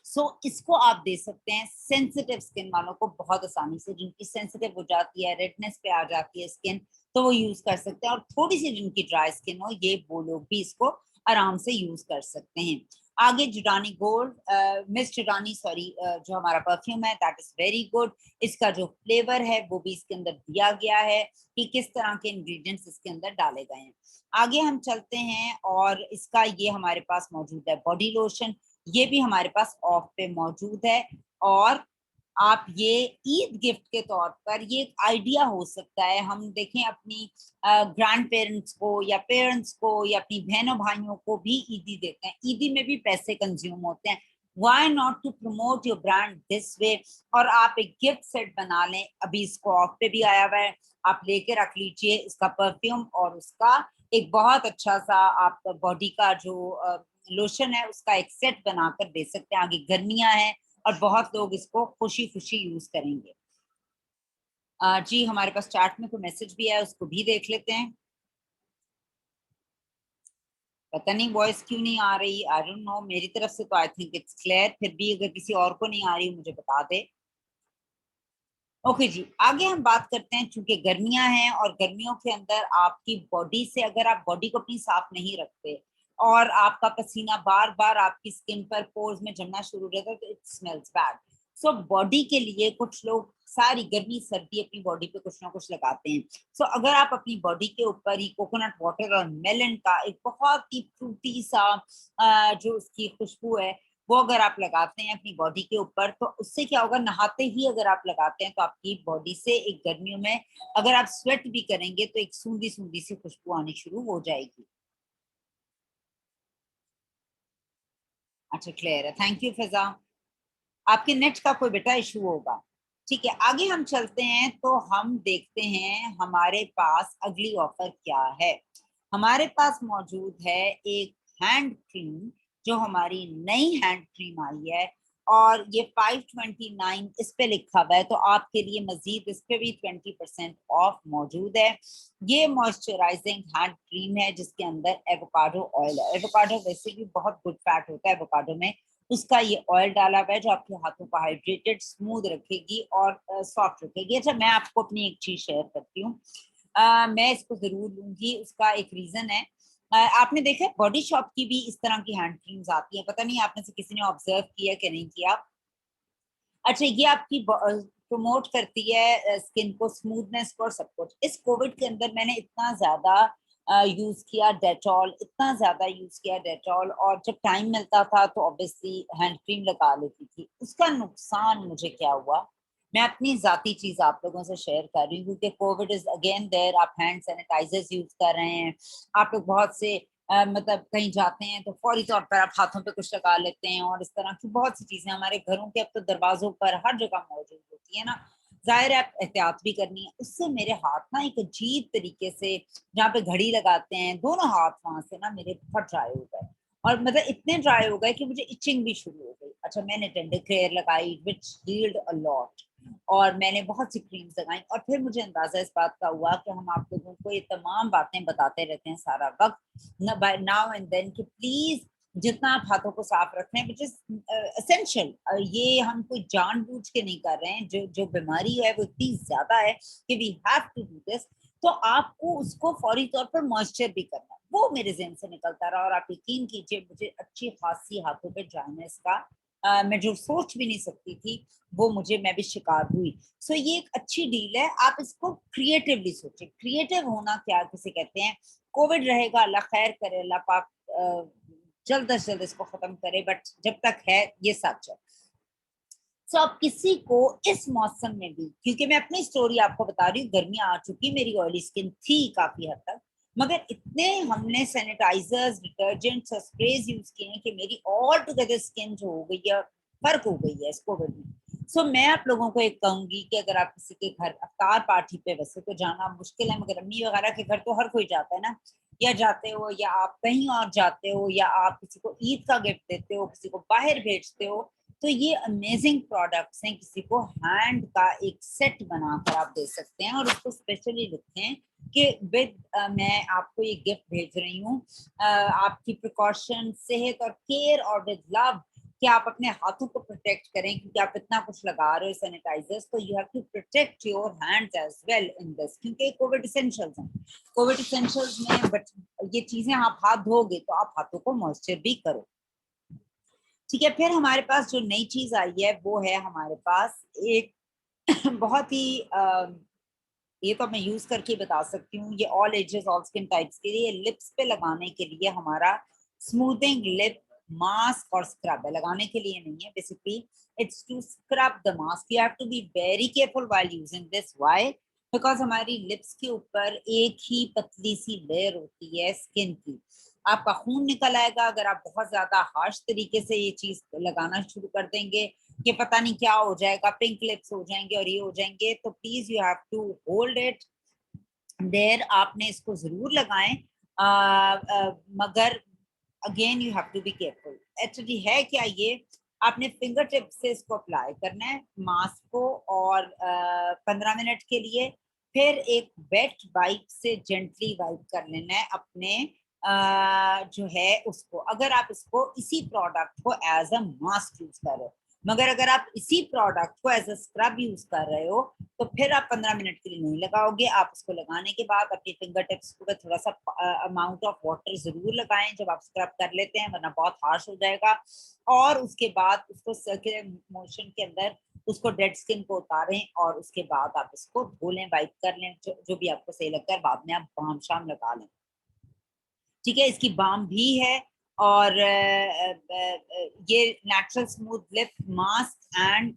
सो इसको आप दे सकते हैं सेंसिटिव स्किन वालों को बहुत आसानी से, जिनकी सेंसिटिव हो जाती है, रेडनेस पे आ जाती है स्किन, तो वो यूज कर सकते हैं, और थोड़ी सी जिनकी ड्राई स्किन हो, ये वो लोग भी इसको आराम से यूज कर सकते हैं। आगे जुडानी गोल्ड, मिस जुडानी सॉरी, जो हमारा परफ्यूम है, दैट इज वेरी गुड। इसका जो फ्लेवर है वो भी इसके अंदर दिया गया है कि किस तरह के इंग्रेडिएंट्स इसके अंदर डाले गए हैं। आगे हम चलते हैं, और इसका ये हमारे पास मौजूद है बॉडी लोशन, ये भी हमारे पास ऑफ पे मौजूद है, और आप ये ईद गिफ्ट के तौर पर, ये एक आइडिया हो सकता है, हम देखें अपनी ग्रैंड पेरेंट्स को या पेरेंट्स को या अपनी बहनों भाइयों को भी ईदी देते हैं, ईदी में भी पैसे कंज्यूम होते हैं, why not to promote your brand this way, और आप एक गिफ्ट सेट बना लें। अभी इसको ऑफ पे भी आया हुआ है, आप लेके रख लीजिए इसका परफ्यूम और उसका एक बहुत अच्छा सा आपका बॉडी का जो लोशन है उसका एक सेट बनाकर दे सकते हैं। आगे गर्मियां हैं और बहुत लोग इसको खुशी खुशी यूज करेंगे। जी हमारे पास चैट में कोई मैसेज भी है, उसको भी देख लेते हैं। पता नहीं वॉइस क्यों नहीं आ रही, आई डोंट नो। मेरी तरफ से तो आई थिंक इट्स क्लियर, फिर भी अगर किसी और को नहीं आ रही मुझे बता दे। ओके जी, आगे हम बात करते हैं। चूंकि गर्मियां हैं और गर्मियों के अंदर आपकी बॉडी से, अगर आप बॉडी को अपनी साफ नहीं रखते और आपका पसीना बार बार आपकी स्किन पर, पोर्स में जमना शुरू हो जाता है, तो it smells bad. So body के लिए कुछ लोग सारी गर्मी सर्दी अपनी बॉडी पे कुछ ना कुछ लगाते हैं। सो अगर आप अपनी बॉडी के ऊपर ही कोकोनट वाटर और मेलन का एक बहुत ही फ्रूटी सा जो उसकी खुशबू है वो अगर आप लगाते हैं अपनी बॉडी के ऊपर, तो उससे क्या होगा, नहाते ही अगर आप लगाते हैं तो आपकी बॉडी से एक गर्मियों में अगर आप स्वेट भी करेंगे तो एक सूंधी सूंधी सी खुशबू आनी शुरू हो जाएगी। अच्छा क्लियर है, थैंक यू फिजा। आपके नेट का कोई बेटा इशू होगा। ठीक है, आगे हम चलते हैं तो हम देखते हैं हमारे पास अगली ऑफर क्या है। हमारे पास मौजूद है एक हैंड क्रीम, जो हमारी नई हैंड क्रीम आई है और ये 529 इस पे लिखा हुआ है, तो आपके लिए मजीद इस पे भी 20% ऑफ मौजूद है। ये मॉइस्चराइजिंग हैंड क्रीम है जिसके अंदर एवोकाडो ऑयल है। एवोकाडो वैसे भी बहुत गुड फैट होता है एवोकाडो में, उसका ये ऑयल डाला हुआ है जो आपके हाथों को हाइड्रेटेड, स्मूथ रखेगी और सॉफ्ट रखेगी। अच्छा मैं आपको अपनी एक चीज शेयर करती हूँ, मैं इसको जरूर लूंगी, उसका एक रीजन है। आपने देखा बॉडी शॉप की भी इस तरह की हैंड क्रीम्स आती है, पता नहीं आप में से किसी ने ऑब्जर्व किया कि नहीं किया। अच्छा ये आपकी प्रमोट करती है स्किन को, स्मूथनेस को और सब कुछ। इस कोविड के अंदर मैंने इतना ज्यादा यूज किया डेटॉल, इतना ज्यादा यूज किया डेटॉल, और जब टाइम मिलता था तो ऑब्वियसली हैंड क्रीम लगा लेती थी। उसका नुकसान मुझे क्या हुआ, मैं अपनी जाती चीज आप लोगों से शेयर कर रही हूँ, क्योंकि कोविड इज अगेन देयर। आप हैंड सैनिटाइजर्स यूज कर रहे हैं, आप लोग बहुत से मतलब कहीं जाते हैं तो फौरी तौर पर आप हाथों पे कुछ लगा लेते हैं, और इस तरह की बहुत सी चीजें हमारे घरों के अब तो दरवाजों पर हर जगह मौजूद होती है ना। जाहिर है आप एहतियात भी करनी है। उससे मेरे हाथ ना एक अजीब तरीके से, जहाँ पे घड़ी लगाते हैं दोनों हाथ, वहां से ना मेरे बहुत ड्राई हो गए, और मतलब इतने ड्राई हो गए कि मुझे इचिंग भी शुरू हो गई। अच्छा मैंने टेंडर केयर लगाई विच हील्ड अ लॉट, और मैंने बहुत सी क्रीम्स लगाई, और फिर मुझे अंदाजा इस बात का हुआ कि हम आप लोगों को ये तमाम बातें बताते रहते हैं सारा वक्त, बाय नाउ एंड देन, कि प्लीज जितना आप हाथों को साफ रखें, विच इज एसेंशियल। ये हम कोई जानबूझ के नहीं कर रहे हैं, जो जो बीमारी है वो इतनी ज्यादा है कि we have to do this. तो आपको उसको फौरी तौर पर मॉइस्चर भी करना है, वो मेरे जहन से निकलता रहा, और आप यकीन कीजिए मुझे अच्छी खासी हाथों पे ड्राइनेस का मैं जो सोच भी नहीं सकती थी वो मुझे, मैं भी शिकार हुई। सो ये एक अच्छी डील है, आप इसको क्रिएटिवली सोचें। क्रिएटिव होना क्या किसे कहते हैं। कोविड रहेगा, अल्लाह खैर करे, अल्लाह पाक जल्द से जल्द इसको खत्म करे, बट जब तक है ये सच है। सो अब किसी को इस मौसम में भी, क्योंकि मैं अपनी स्टोरी आपको बता रही हूँ, गर्मियां आ चुकी, मेरी ऑयली स्किन थी काफी हद तक, मगर इतने हमने सैनिटाइजर्स, डिटर्जेंट्स और स्प्रेज यूज किए हैं कि मेरी ऑल टुगेदर स्किन जो हो गई है, फर्क हो गई है इस कोविड में। सो मैं आप लोगों को एक कहूंगी कि अगर आप किसी के घर अफ्तार पार्टी पे, वैसे तो जाना मुश्किल है मगर अम्मी वगैरह के घर तो हर कोई जाता है ना, या जाते हो या आप कहीं और जाते हो, या आप किसी को ईद का गिफ्ट देते हो, किसी को बाहर भेजते हो, तो ये अमेजिंग प्रोडक्ट्स हैं। किसी को हैंड का एक सेट बनाकर आप दे सकते हैं, और उसको स्पेशली लिखें कि विद मैं आपको ये गिफ्ट भेज रही हूँ, आपकी प्रिकॉशन, सेहत और केयर, और विद लव, कि आप अपने हाथों को प्रोटेक्ट करें, क्योंकि आप इतना कुछ लगा रहे हो सैनिटाइजर्स, तो you have to protect your hands as well in this, क्योंकि कोविड इसेंशियल्स हैं। कोविड इसेंशियल्स में बट ये चीजें आप हाथ धोगे तो आप हाथों को मॉइस्चर भी करो। ठीक है, फिर हमारे पास जो नई चीज आई है वो है हमारे पास एक बहुत ही ये तो मैं यूज करके बता सकती हूँ, ये all ages all skin types के लिए, लिप्स पे लगाने के लिए हमारा स्मूथिंग लिप मास्क और स्क्रब है। लगाने के लिए नहीं है basically, it's to scrub the mask. You have to be very careful while using this, why, because हमारी लिप्स के ऊपर एक ही पतली सी लेयर होती है स्किन की। आपका खून निकल आएगा अगर आप बहुत ज्यादा हार्श तरीके से ये चीज लगाना शुरू कर देंगे, कि पता नहीं क्या हो जाएगा, पिंक लिप्स हो जाएंगे और ये हो जाएंगे। तो please you have to hold it there, आपने इसको जरूर लगाएं। मगर again you have to be careful. Actually है क्या ये, आपने फिंगर टिप से इसको अप्लाई करना है मास्क को, और 15 मिनट के लिए, फिर एक वेट वाइप से जेंटली वाइप कर लेना है अपने जो है उसको। अगर आप इसको इसी प्रोडक्ट को एज अ मास्क यूज कर रहे हो, मगर अगर आप इसी प्रोडक्ट को एज अ स्क्रब यूज कर रहे हो तो फिर आप 15 मिनट के लिए नहीं लगाओगे। आप उसको लगाने के बाद अपनी फिंगर टिप्स को थोड़ा सा अमाउंट ऑफ वाटर जरूर लगाएं जब आप स्क्रब कर लेते हैं, वरना बहुत हार्श हो जाएगा। और उसके बाद उसको सर्कुलर मोशन के अंदर उसको डेड स्किन को उतारें, और उसके बाद आप इसको धो लें, वाइप कर लें, जो भी आपको सही लगता है। बाद में आप बाम शाम लगा लें, ठीक है। इसकी बाम भी है, और ये natural smooth lip mask and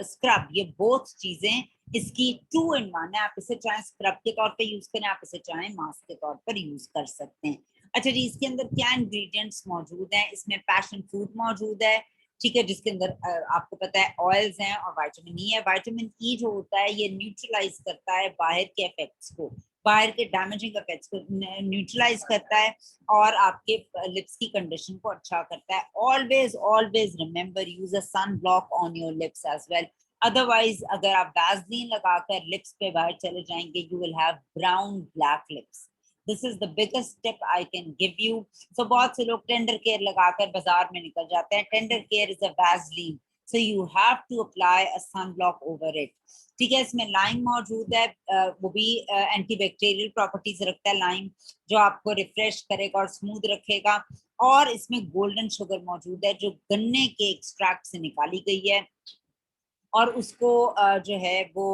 scrub, ये बोथ चीजें इसकी 2 in 1 है। आप इसे चाहे स्क्रब के तौर पे यूज करें, आप इसे चाहे मास्क के तौर पर यूज कर सकते हैं। अच्छा जी, इसके अंदर क्या इंग्रेडिएंट्स मौजूद हैं? इसमें पैशन फ्रूट मौजूद है, ठीक है, जिसके अंदर आपको पता है ऑयल्स हैं, और विटामिन ई है। विटामिन ई जो होता है ये न्यूट्रलाइज करता है बाहर के इफेक्ट्स को, बाहर के डैमेजिंग इफेक्ट्स को न्यूट्रलाइज करता है, और आपके लिप्स की कंडीशन को अच्छा करता है। Always always remember, use a sun block on your lips as well. Otherwise अगर आप वैसलीन लगाकर लिप्स पे बाहर चले जाएंगे, you will have brown black lips. This is the biggest tip I can give you. So बहुत से लोग टेंडर केयर लगाकर बाजार में निकल जाते हैं। Tender care is a Vaseline, so you have to apply a sunblock over it, ठीक है। इसमें लाइम मौजूद है, वो भी एंटीबैक्टीरियल प्रॉपर्टीज रखता है लाइम, जो आपको रिफ्रेश करेगा और स्मूथ रखेगा। और इसमें गोल्डन शुगर मौजूद है, जो गन्ने के एक्सट्रैक्ट से निकाली गई है, और उसको जो है वो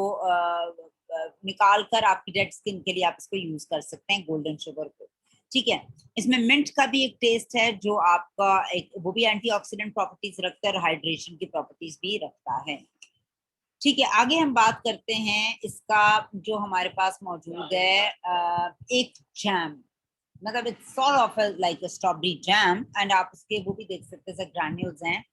निकाल कर आपकी डेड स्किन के लिए आप इसको यूज कर सकते हैं, गोल्डन शुगर को, ठीक है। इसमें मिंट का भी एक टेस्ट है, जो आपका एक वो भी एंटीऑक्सीडेंट प्रॉपर्टीज रखता है और हाइड्रेशन की प्रॉपर्टीज भी रखता है, ठीक है। आगे हम बात करते हैं इसका, जो हमारे पास मौजूद है एक जैम, मतलब it's sort of like a strawberry jam, and आप इसके वो भी देख सकते हैं ग्रैन्यूल्स हैं।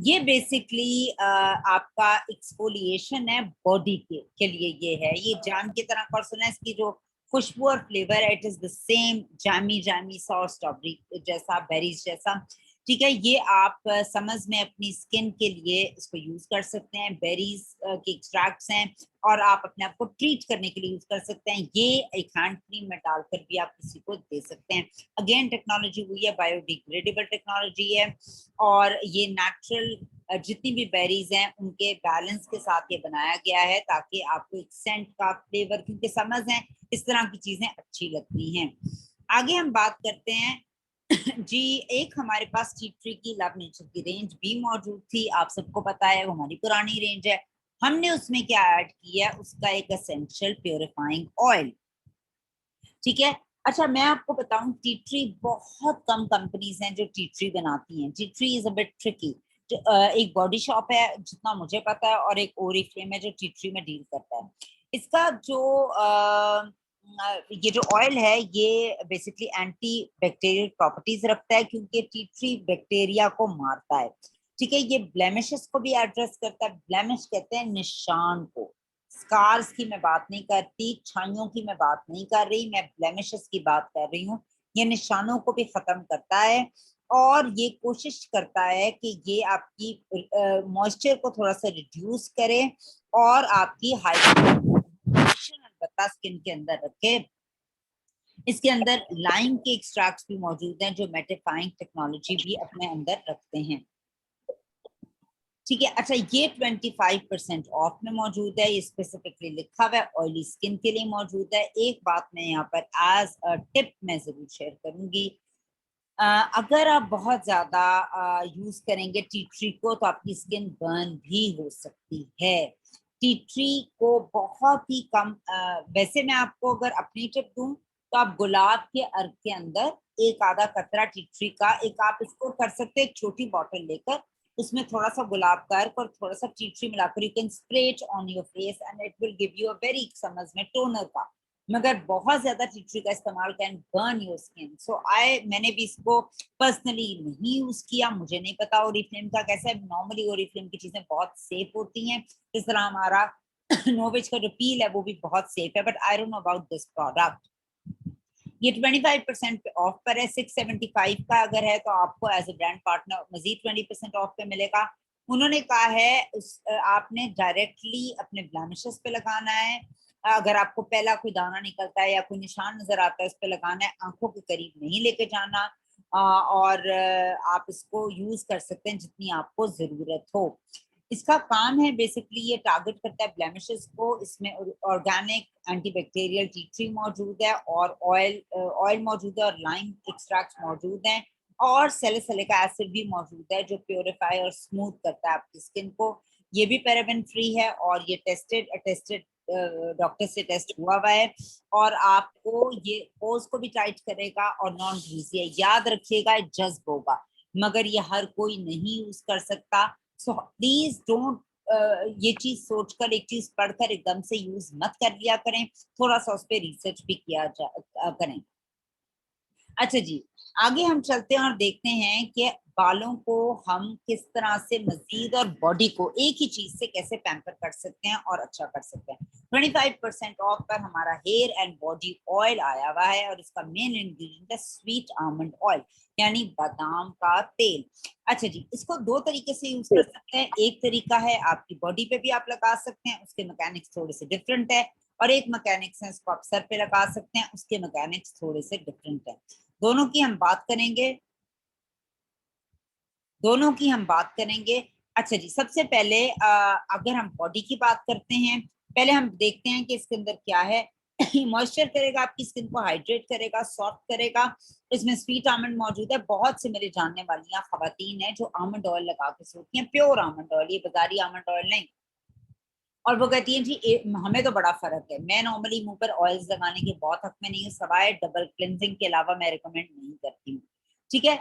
ये बेसिकली आपका एक्सफोलिएशन है बॉडी के लिए, ये है, ये जैम की तरह पर्सन है। इसकी जो खुशबू और फ्लेवर है, it is the same jammy jammy sour strawberry जैसा, बेरीज जैसा, ठीक है। ये आप समझ में अपनी स्किन के लिए इसको यूज कर सकते हैं। बेरीज के एक्सट्रैक्ट्स हैं, और आप अपने आप को ट्रीट करने के लिए यूज कर सकते हैं। ये एक हैंड क्रीम में डालकर भी आप किसी को दे सकते हैं। अगेन टेक्नोलॉजी हुई है, बायोडिग्रेडेबल टेक्नोलॉजी है, और ये नेचुरल जितनी भी बेरीज हैं उनके बैलेंस के साथ ये बनाया गया है, ताकि आपको एक सेंट का फ्लेवर, क्योंकि समझ है इस तरह की चीजें अच्छी लगती हैं। आगे हम बात करते हैं जी, एक हमारे पास टी ट्री की लव नेचर की रेंज भी मौजूद थी, आप सबको पता है वो हमारी पुरानी रेंज है। हमने उसमें क्या ऐड किया, उसका एक एसेंशियल प्योरिफाइंग ऑयल, ठीक है। अच्छा, मैं आपको बताऊं, टी ट्री बहुत कम कंपनीज हैं जो टी ट्री बनाती हैं। Tea tree is a bit tricky. एक बॉडी शॉप है जितना मुझे पता है, और एक ओरिफ्लेम है जो टी ट्री में डील करता है। इसका जो ये जो ऑयल है, ये बेसिकली एंटी बैक्टीरियल प्रॉपर्टीज रखता है, क्योंकि टी ट्री बैक्टीरिया को मारता है, ठीक है। ये ब्लेमिशेस को भी एड्रेस करता है। ब्लेमिश कहते हैं निशान को, स्कार्स की मैं बात नहीं करती, छाइयों की मैं बात नहीं कर रही, मैं ब्लेमिशेस की बात कर रही हूँ। ये निशानों को भी खत्म करता है, और ये कोशिश करता है कि ये आपकी मॉइस्चर को थोड़ा सा रिड्यूस करे, और आपकी हाइड्रेशन अलबत्ता स्किन के अंदर रखे। इसके अंदर लाइम के एक्सट्रैक्ट्स भी मौजूद हैं, जो मेटिफाइंग टेक्नोलॉजी भी अपने अंदर रखते हैं, ठीक है। अच्छा, ये 25% ऑफ में मौजूद है, ये स्पेसिफिकली लिखा हुआ है, ऑयली स्किन के लिए मौजूद है। एक बात मैं यहाँ पर एज अ टिप मैं जरूर शेयर करूंगी, अगर आप बहुत ज्यादा यूज करेंगे टी ट्री को, तो आपकी स्किन बर्न भी हो सकती है। टी ट्री को बहुत ही कम, वैसे मैं आपको अगर अपनी टिप दूं, तो आप गुलाब के अर्क के अंदर एक आधा कतरा टी ट्री का, एक आप इसको कर सकते हैं, एक छोटी बॉटल लेकर उसमें थोड़ा सा गुलाब का अर्क और थोड़ा सा टी ट्री मिलाकर you can spray it on your face, and it will give you a very, समझ में, टोनर का। मगर बहुत ज्यादा टी ट्री का इस्तेमाल कैन बर्न योर स्किन। सो मैंने भी इसको पर्सनली नहीं यूज किया, मुझे नहीं पता ओरिफ्लेम का कैसा है। नॉर्मली ओरिफ्लेम की चीजें बहुत सेफ होती हैं, इस तरह हमारा नोविच का जो पील है वो भी बहुत सेफ है, but I don't know about this product. ये 25% पे ऑफ पर है। 675 का अगर है तो आपको एज ए ब्रांड पार्टनर मजीद 20% ऑफ पे मिलेगा। उन्होंने कहा है आपने डायरेक्टली अपने ब्लेमिशेस पे लगाना है। अगर आपको पहला कोई दाना निकलता है या कोई निशान नजर आता है उस पे लगाना है, आंखों के करीब नहीं लेके जाना। और आप इसको यूज कर सकते हैं जितनी आपको जरूरत हो। इसका काम है बेसिकली ये टारगेट करता है ब्लेमिशेस को। इसमें ऑर्गेनिक एंटीबैक्टीरियल टी ट्री मौजूद है और ऑयल मौजूद है और लाइम एक्सट्रैक्ट मौजूद हैं और सैलिसिलिक एसिड भी मौजूद है जो प्योरीफाई और स्मूथ करता है आपकी स्किन को। ये भी पैराबेन फ्री है और ये टेस्टेड अटेस्टेड डॉक्टर से टेस्ट हुआ है। और आपको ये पोज को भी टाइट करेगा और नॉन ग्रीसी है। याद रखिएगा जज्ब होगा मगर ये हर कोई नहीं यूज कर सकता। सो प्लीज डोंट ये चीज सोचकर एक चीज पढ़कर एकदम से यूज मत कर लिया करें। थोड़ा सा उस पर रिसर्च भी किया करें। अच्छा जी, आगे हम चलते हैं और देखते हैं कि बालों को हम किस तरह से मजीद और बॉडी को एक ही चीज से कैसे पैम्पर कर सकते हैं और अच्छा कर सकते हैं। 25% ऑफ पर हमारा हेयर एंड बॉडी ऑयल आया हुआ है और इसका मेन इंग्रेडिएंट है स्वीट आमंड ऑयल यानी बादाम का तेल। अच्छा जी, इसको दो तरीके से यूज कर सकते हैं। एक तरीका है आपकी बॉडी पे भी आप लगा सकते हैं, उसके मैकेनिक्स थोड़े से डिफरेंट है। और एक मैकेनिक्स है इसको आप सर पे लगा सकते हैं, उसके मैकेनिक्स थोड़े से डिफरेंट है। दोनों की हम बात करेंगे, दोनों की हम बात करेंगे। अच्छा जी, सबसे पहले अगर हम बॉडी की बात करते हैं, पहले हम देखते हैं कि इसके अंदर क्या है। मॉइस्चर करेगा, आपकी स्किन को हाइड्रेट करेगा, सॉफ्ट करेगा। इसमें स्वीट आमंड मौजूद है। बहुत से मेरे जानने वाली खवातीन है जो आमंड ऑयल लगा के सोती हैं, प्योर आमंड ऑयल, ये बाजारी आमंड ऑयल नहीं। और वो कहती है जी हमें तो बड़ा फर्क है। मैं नॉर्मली मुंह पर ऑयल्स लगाने के बहुत हक में नहीं हूँ, सवाए डबल क्लिनजिंग के अलावा मैं रिकमेंड नहीं करती हूँ। ठीक है।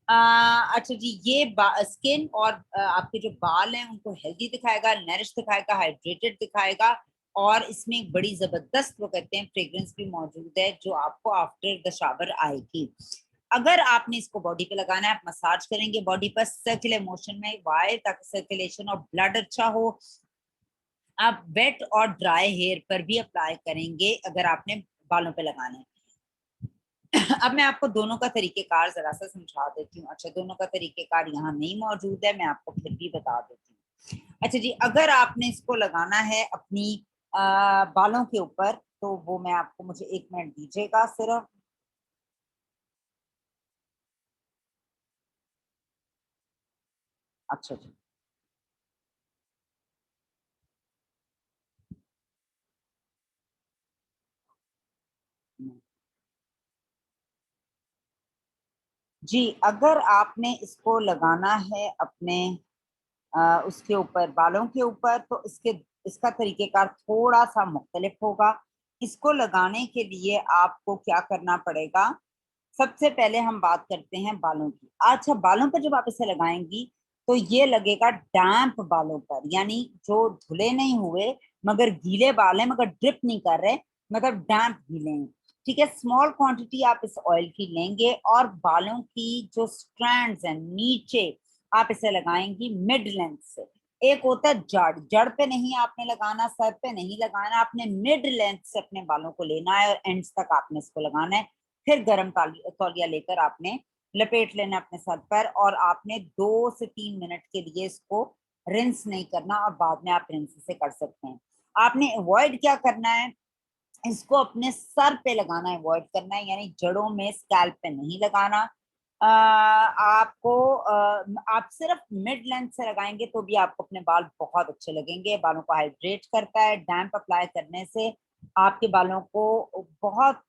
अच्छा जी, ये स्किन और आपके जो बाल हैं उनको हेल्दी दिखाएगा, नरिश दिखाएगा, हाइड्रेटेड दिखाएगा। और इसमें एक बड़ी जबरदस्त वो कहते हैं फ्रेग्रेंस भी मौजूद है जो आपको आफ्टर द शावर आएगी। अगर आपने इसको बॉडी पे लगाना है, आप मसाज करेंगे बॉडी पर सर्कुलर मोशन में, वाई ताकि सर्कुलेशन और ब्लड अच्छा हो। आप वेट और ड्राई हेयर पर भी अप्लाई करेंगे अगर आपने बालों पे लगाना है। अब मैं आपको दोनों का तरीकेकार जरा सा समझा देती हूँ। अच्छा, दोनों का तरीकेकार यहाँ नहीं मौजूद है, मैं आपको फिर भी बता देती हूँ। अच्छा जी, अगर आपने इसको लगाना है अपनी बालों के ऊपर तो वो मैं आपको, मुझे 1 मिनट दीजिएगा सिर्फ। अच्छा जी, जी अगर आपने इसको लगाना है अपने उसके ऊपर, बालों के ऊपर, तो इसका तरीकेकार थोड़ा सा मुख्तलिफ होगा। इसको लगाने के लिए आपको क्या करना पड़ेगा। सबसे पहले हम बात करते हैं बालों की। अच्छा, बालों पर जब आप इसे लगाएंगी तो ये लगेगा डैम्प बालों पर, यानी जो धुले नहीं हुए मगर गीले बाल हैं, मगर ड्रिप नहीं कर रहे, मतलब डैम्प गीले हैं। ठीक है। स्मॉल क्वांटिटी आप इस ऑयल की लेंगे और बालों की जो स्ट्रैंड्स हैं नीचे आप इसे लगाएंगी मिड लेंथ से। एक होता है जड़, जड़ पे नहीं आपने लगाना, सर पे नहीं लगाना, आपने मिड लेंथ से अपने बालों को लेना है और एंड्स तक आपने इसको लगाना है। फिर गर्म तौलिया लेकर आपने लपेट लेना अपने सर पर और आपने 2 से 3 मिनट के लिए इसको रिंस नहीं करना और बाद में आप रिंस से कर सकते हैं। आपने अवॉइड क्या करना है, इसको अपने सर पे लगाना अवॉइड करना है, यानी जड़ों में, स्कैल्प पे नहीं लगाना। आपको आप सिर्फ मिड लेंथ से लगाएंगे तो भी आपको अपने बाल बहुत अच्छे लगेंगे। बालों को हाइड्रेट करता है, डैम्प अप्लाई करने से आपके बालों को बहुत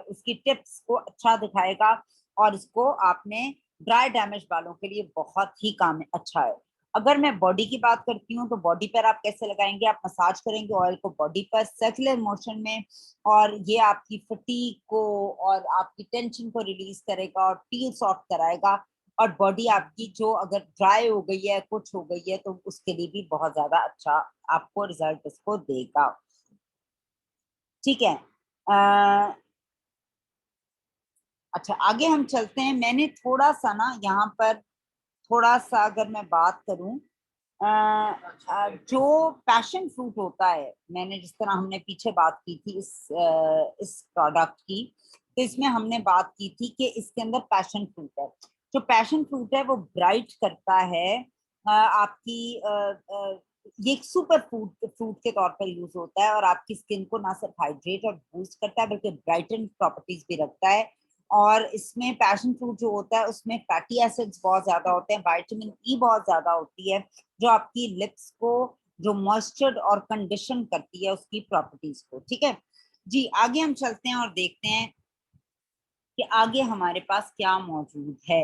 उसकी टिप्स को अच्छा दिखाएगा और इसको आपने ड्राई डैमेज बालों के लिए बहुत ही काम अच्छा है। अगर मैं बॉडी की बात करती हूँ तो बॉडी पर आप कैसे लगाएंगे, आप मसाज करेंगे ऑयल को बॉडी पर सर्कुलर मोशन में और ये आपकी फटीग को और आपकी टेंशन को रिलीज करेगा और फील सॉफ्ट कराएगा। और बॉडी आपकी जो अगर ड्राई हो गई है, कुछ हो गई है, तो उसके लिए भी बहुत ज्यादा अच्छा आपको रिजल्ट इसको देगा। ठीक है। अच्छा, आगे हम चलते हैं। मैंने थोड़ा सा ना यहाँ पर, थोड़ा सा अगर मैं बात करूं, जो पैशन फ्रूट होता है, मैंने जिस तरह हमने पीछे बात की थी इस प्रोडक्ट की, तो इसमें हमने बात की थी कि इसके अंदर पैशन फ्रूट है। जो पैशन फ्रूट है वो ब्राइट करता है आपकी ये एक सुपर फूड फ्रूट के तौर पर यूज होता है और आपकी स्किन को ना सिर्फ हाइड्रेट और बूस्ट करता है बल्कि ब्राइटन प्रॉपर्टीज भी रखता है। और इसमें पैशन फ्रूट जो होता है उसमें फैटी एसिड्स बहुत ज्यादा होते हैं, विटामिन ई बहुत ज्यादा होती है जो आपकी लिप्स को जो मॉइस्चर और कंडीशन करती है उसकी प्रॉपर्टीज को। ठीक है जी, आगे हम चलते हैं और देखते हैं कि आगे हमारे पास क्या मौजूद है।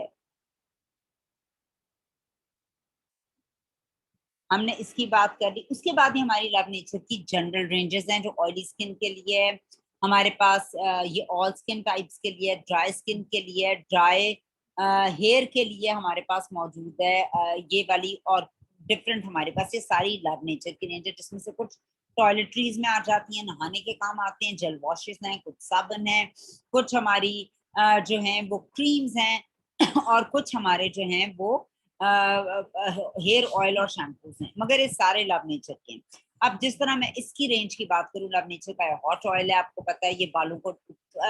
हमने इसकी बात कर ली, उसके बाद ही हमारी लव नेचर की जनरल रेंजेस हैं जो ऑयली स्किन के लिए है हमारे पास, ये ऑल स्किन टाइप्स के लिए, ड्राई स्किन के लिए, ड्राई हेयर के लिए हमारे पास मौजूद है ये वाली, और डिफरेंट हमारे पास ये सारी लव नेचर की रेंज है जिसमें से कुछ टॉयलेटरीज में आ जाती हैं, नहाने के काम आते हैं, जेल वॉशेस हैं, कुछ साबुन है, कुछ हमारी जो हैं वो क्रीम्स हैं और कुछ हमारे जो हैं वो हेयर ऑयल और शैम्पूज हैं, मगर ये सारे लव नेचर के हैं। अब जिस तरह मैं इसकी रेंज की बात करूं, लव नेचर का हॉट ऑयल है, आपको पता है ये बालों को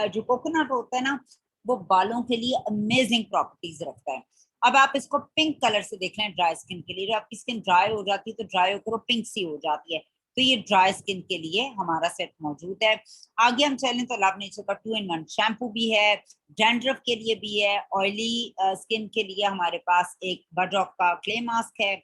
जो कोकोनट होता है ना वो बालों के लिए अमेजिंग प्रॉपर्टीज रखता है। अब आप इसको पिंक कलर से देख लें ड्राई स्किन के लिए, जो आपकी स्किन ड्राई हो जाती है तो ड्राई होकर वो पिंक सी हो जाती है, तो ये ड्राई स्किन के लिए हमारा सेट मौजूद है। आगे हम चलें तो लव नेचर का 2 in 1 शैम्पू भी है, डैंड्रफ के लिए भी है, ऑयली स्किन के लिए हमारे पास एक बडरॉक का क्ले मास्क है।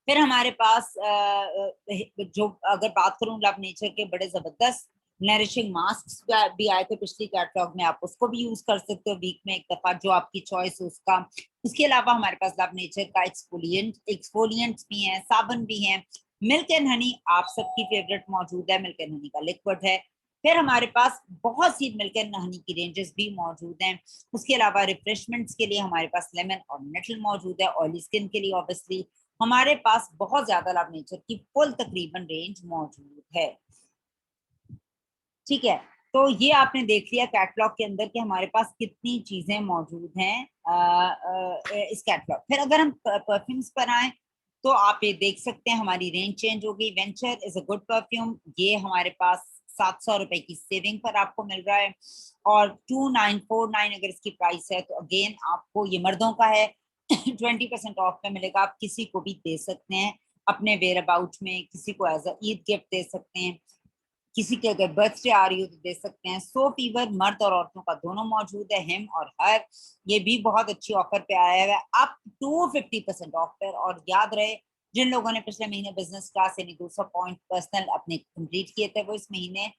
फिर हमारे पास जो अगर बात करूं लव नेचर के बड़े जबरदस्त नरिशिंग मास्क भी आए थे पिछली कैटलॉग में, आप उसको भी यूज कर सकते हो वीक में एक दफा, जो आपकी चॉइस है उसका। उसके अलावा हमारे पास लव नेचर का एक्सफोलियंट्स भी हैं, साबुन भी हैं, मिल्क एंड हनी आप सबकी फेवरेट मौजूद है, मिल्क एंड हनी का लिक्विड है। फिर हमारे पास बहुत सी मिल्क एंड हनी की रेंजेस भी मौजूद हैं। उसके अलावा रिफ्रेशमेंट्स के लिए हमारे पास लेमन और नेटल मौजूद है, ऑयली स्किन के लिए ऑब्वियसली हमारे पास बहुत ज्यादा लव नेचर की फुल तकरीबन रेंज मौजूद है। ठीक है, तो ये आपने देख लिया कैटलॉग के अंदर कि हमारे पास कितनी चीजें मौजूद हैं इस कैटलॉग। फिर अगर हम परफ्यूम्स पर आए तो आप ये देख सकते हैं हमारी रेंज चेंज हो गई। Venture is a good perfume, ये हमारे पास 700 रुपए की सेविंग पर आपको मिल रहा है और 2949 अगर इसकी प्राइस है तो अगेन आपको ये मर्दों का है 20% ऑफ पे मिलेगा। आप किसी को भी दे सकते हैं अपने वेयर अबाउट में, किसी को एज अ ईद गिफ्ट दे सकते हैं, किसी के अगर बर्थडे आ रही हो तो दे सकते हैं। सो फीवर मर्द और औरतों का दोनों मौजूद है, हिम और हर, ये भी बहुत अच्छी ऑफर पे आया है अप टू 50% ऑफ पर। और याद रहे जिन लोगों ने पिछले महीने बिजनेस क्लास यानी 200 पॉइंट पर्सनल अपने कंप्लीट किए थे वो इस महीने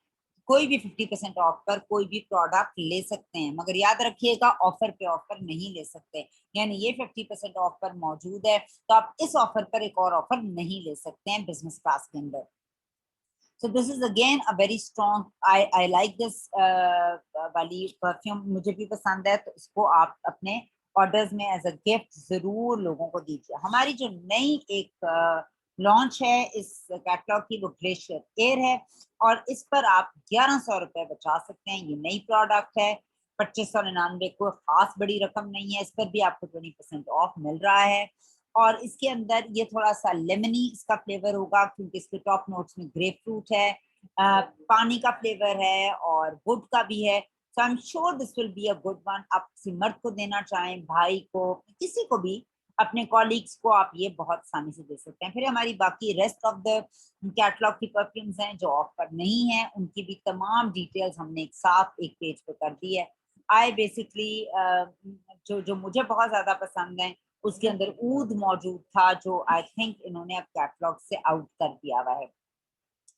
कोई भी 50% ऑफ पर कोई भी प्रोडक्ट ले सकते हैं, मगर याद रखिएगा ऑफर पे ऑफर नहीं ले सकते, यानी ये 50% ऑफ पर मौजूद है तो आप इस ऑफर पर एक और ऑफर नहीं ले सकते हैं बिजनेस क्लास के अंदर। So this is again a very strong. I like this वाली परफ्यूम, मुझे भी पसंद है, तो इसको आप अपने ऑर्डर्स में एज अ गिफ्ट जरूर लोगों को दीजिए। हमारी जो नई एक लॉन्च है इस कैटलॉग की वो ग्लेशियर एयर है और इस पर आप 1100 रुपए बचा सकते हैं। ये नई प्रोडक्ट है, 2599 कोई खास बड़ी रकम नहीं है, इस पर भी आपको 20% ऑफ मिल रहा है। और इसके अंदर ये थोड़ा सा लेमनी इसका फ्लेवर होगा क्योंकि इसके टॉप नोट्स में ग्रेप फ्रूट है, पानी का फ्लेवर है और वुड का भी है। So I am sure this will be a good one. आप किसी मर्द को देना चाहें, भाई को, किसी को भी, अपने कॉलीग्स को आप ये बहुत आसानी से दे सकते हैं। फिर हमारी बाकी रेस्ट ऑफ द कैटलॉग की परफ्यूम्स हैं जो ऑफर नहीं है, उनकी भी तमाम डिटेल्स हमने एक साथ एक पेज पे कर दी है। आई बेसिकली जो जो मुझे बहुत ज्यादा पसंद है उसके अंदर ऊद मौजूद था जो आई थिंक इन्होंने अब कैटलॉग से आउट कर दिया हुआ है।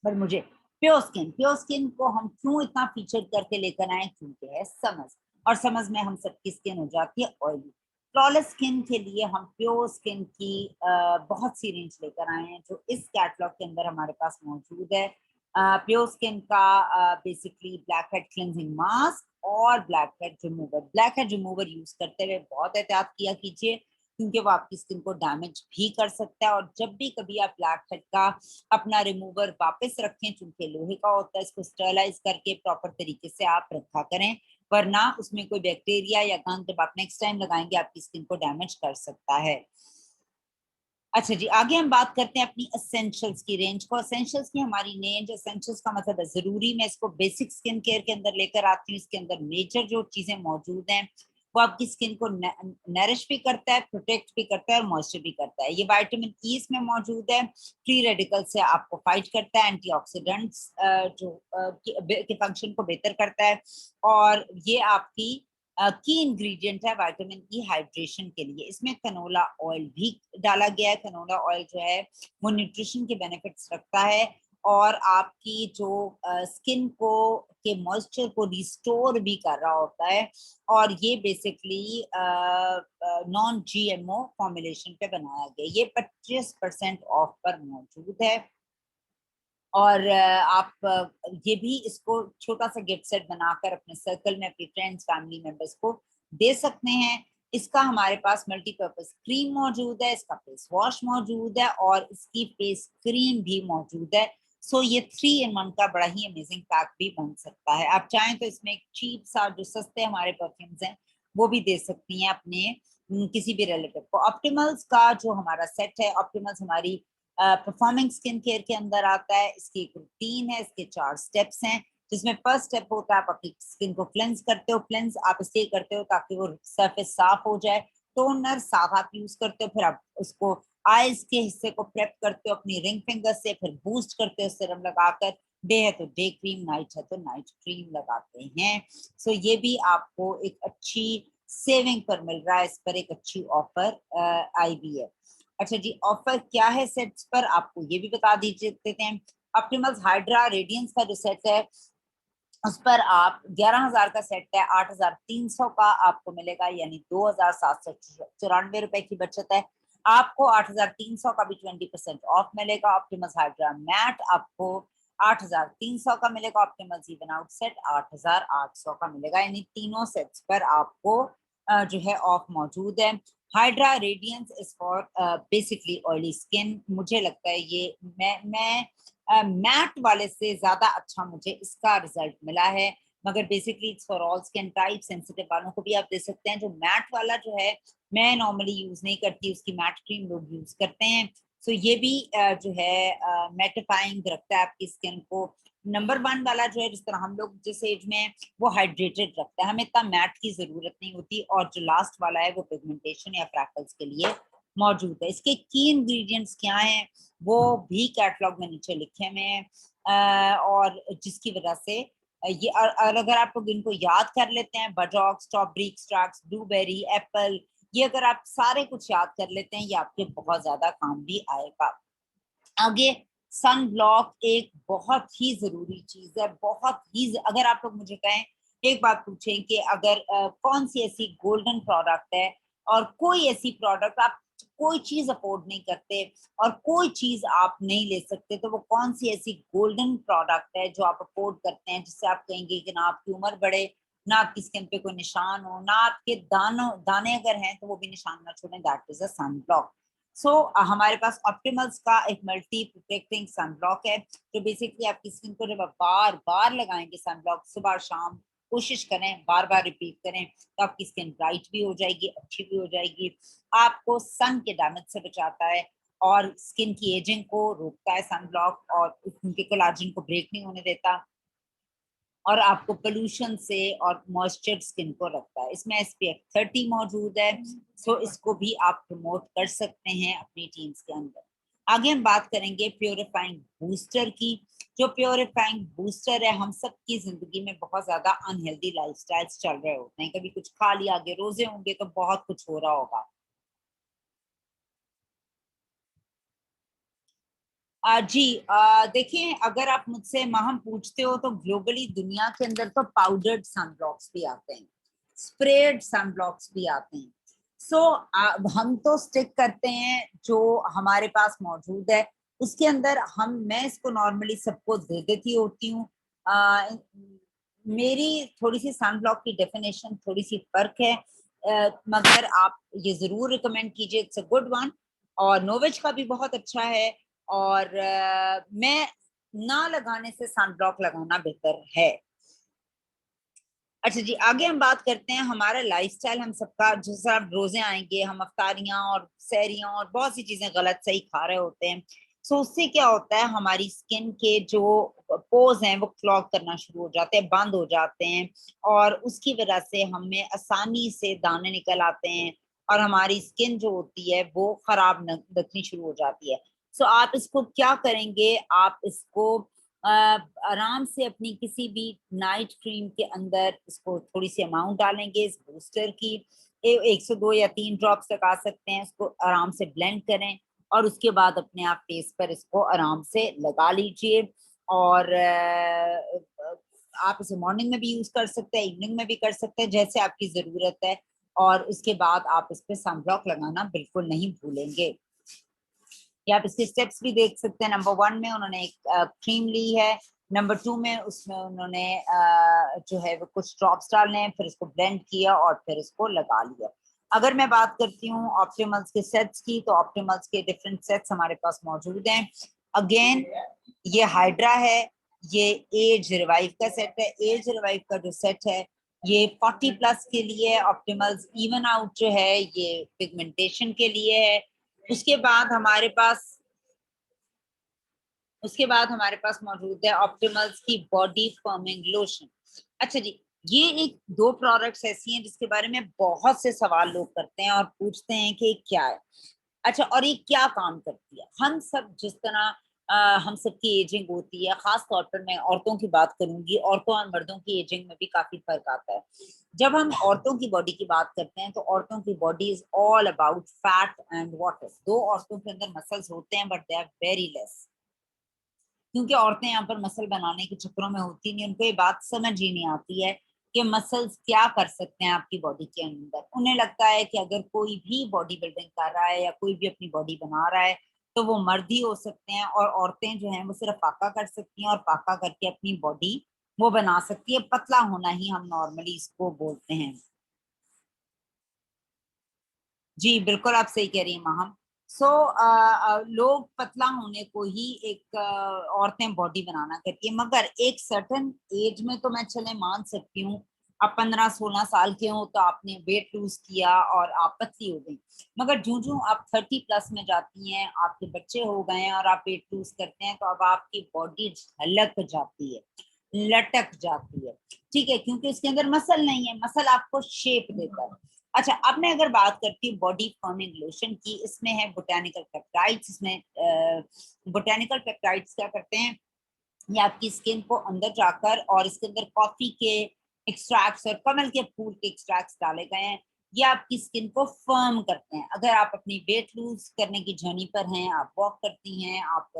पर मुझे प्योर स्किन को हम क्यों इतना फीचर करके लेकर आए, क्योंकि है समझ, और समझ में हम सबकी स्किन हो जाती है ऑयली। फ्लॉलेस स्किन के लिए हम प्योर स्किन की बहुत सी रेंज लेकर आए हैं जो इस कैटलॉग के अंदर हमारे पास मौजूद है। प्योर स्किन का basically blackhead cleansing mask और blackhead remover. Blackhead remover use करते हुए बहुत एहतियात किया कीजिए क्योंकि वो आपकी स्किन को डैमेज भी कर सकता है, और जब भी कभी आप ब्लैक हेड का अपना रिमूवर वापस रखें, चूंकि लोहे का होता है, इसको स्टरलाइज करके प्रॉपर तरीके से आप रखा करें, वरना उसमें कोई बैक्टीरिया या गंद जब आप नेक्स्ट टाइम लगाएंगे आपकी स्किन को डैमेज कर सकता है। अच्छा जी, आगे हम बात करते हैं अपनी एसेंशियल्स की रेंज को। एसेंशियल्स की हमारी रेंज, एसेंशियल्स का मतलब है जरूरी, मैं इसको बेसिक स्किन केयर के अंदर लेकर आती हूँ। इसके अंदर मेजर जो चीजें मौजूद हैं वो आपकी स्किन को नरिश भी करता है, प्रोटेक्ट भी करता है और मॉइस्चर भी करता है। ये विटामिन ई इसमें मौजूद है, फ्री रेडिकल से आपको फाइट करता है, एंटीऑक्सीडेंट्स जो के फंक्शन को बेहतर करता है, और ये आपकी की इंग्रेडिएंट है विटामिन ई हाइड्रेशन के लिए। इसमें कनोला ऑयल भी डाला गया है। कनोला ऑयल जो है वो न्यूट्रिशन के बेनिफिट्स रखता है और आपकी जो स्किन को के मॉइस्चर को रिस्टोर भी कर रहा होता है। और ये बेसिकली नॉन जीएमओ फॉर्मुलेशन पे बनाया गया। ये 25% ऑफ पर मौजूद है। और आप ये भी इसको छोटा सा गिफ्ट सेट बनाकर अपने सर्कल में अपने फ्रेंड्स फैमिली मेंबर्स को दे सकते हैं। इसका हमारे पास मल्टीपर्पज क्रीम मौजूद है, इसका फेस वॉश मौजूद है और इसकी फेस क्रीम भी मौजूद है। सो ये 3 in 1 का बड़ा ही अमेजिंग पैक भी बन सकता है। आप चाहें तो इसमें एक चीप सा जो सस्ते हमारे परफ्यूम्स हैं वो भी दे सकती हैं अपने किसी भी रिलेटिव को। ऑप्टिमल्स का जो हमारा सेट है, ऑप्टिमल्स हमारी परफॉर्मिंग स्किन केयर के अंदर आता है। इसकी एक रूटीन है, इसके 4 स्टेप्स हैं, जिसमें फर्स्ट स्टेप होता है आप अपनी स्किन को क्लेंस करते हो। क्लेंस आप इसलिए करते हो ताकि वो सरफेस साफ हो जाए। टोनर साफ आप यूज करते हो, फिर आप उसको आईज के हिस्से को प्रेप करते हो अपनी रिंग फिंगर से, फिर बूस्ट करते हो सिरम लगाकर। डे है तो डे क्रीम, नाइट है तो नाइट क्रीम लगाते हैं। सो ये भी आपको एक अच्छी सेविंग पर मिल रहा है, इस पर एक अच्छी ऑफर आई भी है। अच्छा जी, ऑफर क्या है सेट्स पर, आपको ये भी बता दीजिए देते हैं। ऑप्टिमल्स हाइड्रा रेडियंस का जो सेट है उस पर आप 11,000 का सेट है, 8,300 का आपको मिलेगा, यानी 2,794 रुपए की बचत है। आपको 8,300 का भी 20% ऑफ मिलेगा। ऑप्टिमल्स हाइड्रा मैट आपको 8,300 का मिलेगा। ऑप्टिमल्स इवन आउट सेट 8,800 का मिलेगा, यानी तीनों सेट्स पर आपको जो है ऑफ मौजूद है। Hydra radiance is for basically oily skin. मुझे लगता है ये मैं मैट वाले से ज्यादा अच्छा मुझे इसका रिजल्ट मिला है, मगर basically it's for all skin type. Sensitive वालों को भी आप दे सकते हैं। जो मैट वाला जो है मैं नॉर्मली यूज नहीं करती, उसकी मैट क्रीम लोग यूज करते हैं। सो ये भी जो है मैटिफाइंग रखता है आपकी स्किन को। नंबर 1 वाला जो है, जिस तरह हम लोग जिस एज में वो हाइड्रेटेड रखता है, हमें इतना मैट की जरूरत नहीं होती। और जो लास्ट वाला है वो पिगमेंटेशन या फ्रैकल्स के लिए मौजूद है। इसके की इंग्रेडिएंट्स क्या हैं वो भी कैटलॉग में नीचे लिखे हुए हैं, और जिसकी वजह से ये और अगर आप लोग इनको याद कर लेते हैं, बजॉक, स्ट्रॉबेरी एक्सट्रैक्ट, ब्लूबेरी, एप्पल, ये अगर आप सारे कुछ याद कर लेते हैं, ये आपके बहुत ज्यादा काम भी आएगा। आगे सन ब्लॉक एक बहुत ही जरूरी चीज है, बहुत ही। अगर आप लोग मुझे कहें, एक बात पूछें कि अगर कौन सी ऐसी गोल्डन प्रोडक्ट है और कोई ऐसी प्रोडक्ट आप कोई चीज अफोर्ड नहीं करते और कोई चीज आप नहीं ले सकते, तो वो कौन सी ऐसी गोल्डन प्रोडक्ट है जो आप अफोर्ड करते हैं, जिससे आप कहेंगे कि ना आपकी उम्र बढ़े, ना आपकी स्किन पे कोई निशान हो, ना आपके दाने अगर हैं तो वो भी निशान ना छोड़े। That is a sun block. So हमारे पास ऑप्टिमल्स का एक मल्टी प्रोटेक्टिंग सन ब्लॉक है, जो बेसिकली आपकी स्किन को जब आप बार बार लगाएंगे सन ब्लॉक, सुबह शाम कोशिश करें, बार बार रिपीट करें, तो आपकी स्किन ब्राइट भी हो जाएगी, अच्छी भी हो जाएगी। आपको सन के डैमेज से बचाता है और स्किन की एजिंग को रोकता है सन ब्लॉक, और उनके कोलाजन को ब्रेक नहीं होने देता, और आपको पोल्यूशन से और मॉइस्चर स्किन को रखता है। इसमें SPF 30 मौजूद है। सो इसको भी आप प्रमोट कर सकते हैं अपनी टीम्स के अंदर। आगे हम बात करेंगे प्योरीफाइंग बूस्टर की। जो प्योरीफाइंग बूस्टर है, हम सब की जिंदगी में बहुत ज्यादा अनहेल्दी लाइफस्टाइल्स चल रहे होते हैं, कभी कुछ खा लिया, आगे रोजे होंगे तो बहुत कुछ हो रहा होगा। जी, देखिए, अगर आप मुझसे माहम पूछते हो तो ग्लोबली दुनिया के अंदर तो पाउडर्ड सनब्लॉक्स भी आते हैं, स्प्रेड सनब्लॉक्स भी आते हैं। सो हम तो स्टिक करते हैं जो हमारे पास मौजूद है। उसके अंदर मैं इसको नॉर्मली सबको दे देती होती हूँ। मेरी थोड़ी सी सनब्लॉक की डेफिनेशन थोड़ी सी फर्क है, मगर आप ये जरूर रिकमेंड कीजिए, इट्स अ गुड वन। और नोवेज का भी बहुत अच्छा है। और मैं ना लगाने से सनब्लॉक लगाना बेहतर है। अच्छा जी, आगे हम बात करते हैं हमारा लाइफस्टाइल। हम सबका जैसा अब रोजे आएंगे, हम अफ्तारियां और सहरियां और बहुत सी चीजें गलत सही खा रहे होते हैं। सो उससे क्या होता है, हमारी स्किन के जो पोर्स हैं वो क्लॉग करना शुरू हो जाते हैं, बंद हो जाते हैं, और उसकी वजह से हमें आसानी से दाने निकल आते हैं और हमारी स्किन जो होती है वो खराब दिखनी शुरू हो जाती है। सो आप इसको क्या करेंगे, आप इसको आराम से अपनी किसी भी नाइट क्रीम के अंदर इसको थोड़ी सी अमाउंट डालेंगे इस बूस्टर की। 102 या 3 ड्रॉप्स तक आ सकते हैं। इसको आराम से ब्लेंड करें और उसके बाद अपने आप फेस पर इसको आराम से लगा लीजिए। और आप इसे मॉर्निंग में भी यूज कर सकते हैं, इवनिंग में भी कर सकते हैं, जैसे आपकी जरूरत है। और उसके बाद आप इस पे सनब्लॉक लगाना बिल्कुल नहीं भूलेंगे। या आप इसके स्टेप्स भी देख सकते हैं। नंबर 1 में उन्होंने एक क्रीम ली है। नंबर 2 में उसमें उन्होंने जो है वो कुछ ड्रॉप्स डालने हैं, फिर इसको ब्लेंड किया और फिर इसको लगा लिया। अगर मैं बात करती हूँ ऑप्टिमल्स के सेट्स की, तो ऑप्टिमल्स के डिफरेंट सेट्स हमारे पास मौजूद हैं। अगेन ये हाइड्रा है, ये एज रिवाइव का सेट है। एज रिवाइव का जो सेट है ये 40 प्लस के लिए है। ऑप्टिमल्स इवन आउट जो है ये पिगमेंटेशन के लिए है। उसके बाद हमारे पास उसके बाद हमारे पास मौजूद है ऑप्टिमल्स की बॉडी फर्मिंग लोशन। अच्छा जी, ये एक दो प्रोडक्ट्स ऐसी हैं जिसके बारे में बहुत से सवाल लोग करते हैं और पूछते हैं कि क्या है। अच्छा, और ये क्या काम करती है। हम सब जिस तरह हम सबकी एजिंग होती है, खास तौर पर मैं औरतों की बात करूंगी, औरतों और मर्दों की एजिंग में भी काफी फर्क आता है। जब हम औरतों की बॉडी की बात करते हैं तो औरतों की body is all about fat and water. दो औरतों के अंदर मसल्स होते हैं but they are very less, क्योंकि औरतें यहाँ पर मसल बनाने के चक्करों में होती नहीं। उनको ये बात समझ ही नहीं आती है कि मसल्स क्या कर सकते हैं आपकी बॉडी के अंदर। उन्हें लगता है कि अगर कोई भी बॉडी बिल्डिंग कर रहा है या कोई भी अपनी बॉडी बना रहा है तो वो मर्द ही हो सकते हैं, और औरतें जो हैं वो सिर्फ फाका कर सकती हैं और फाका करके अपनी बॉडी वो बना सकती है। पतला होना ही हम नॉर्मली इसको बोलते हैं। जी बिल्कुल, आप सही कह रही हैं माहम। सो लोग पतला होने को ही एक औरतें बॉडी बनाना कहती है, मगर एक सर्टन एज में तो मैं चले मान सकती हूँ। आप 15-16 साल के हो तो आपने वेट लूज किया और आप पतली हो गई। मगर जूं जूं आप 30 प्लस में जाती हैं, आपके बच्चे हो गए हैं और आप वेट लूज करते हैं, तो अब आपकी बॉडी झलक जाती है, लटक जाती है। ठीक है, क्योंकि उसके अंदर मसल नहीं है। मसल आपको शेप देता है। अच्छा, अब मैं अगर बात करती हूँ बॉडी फर्मिंग लोशन की, इसमें है बोटेनिकल पेप्टाइड्स। इसमें बोटेनिकल पेप्टाइड्स क्या करते हैं, ये आपकी स्किन को अंदर जाकर, और इसके अंदर कॉफी के एक्सट्रैक्ट्स और कमल के फूल के एक्सट्रैक्ट्स डाले गए हैं। ये आपकी स्किन को फर्म करते हैं। अगर आप अपनी वेट लूज करने की जर्नी पर हैं, आप वॉक करती हैं, आप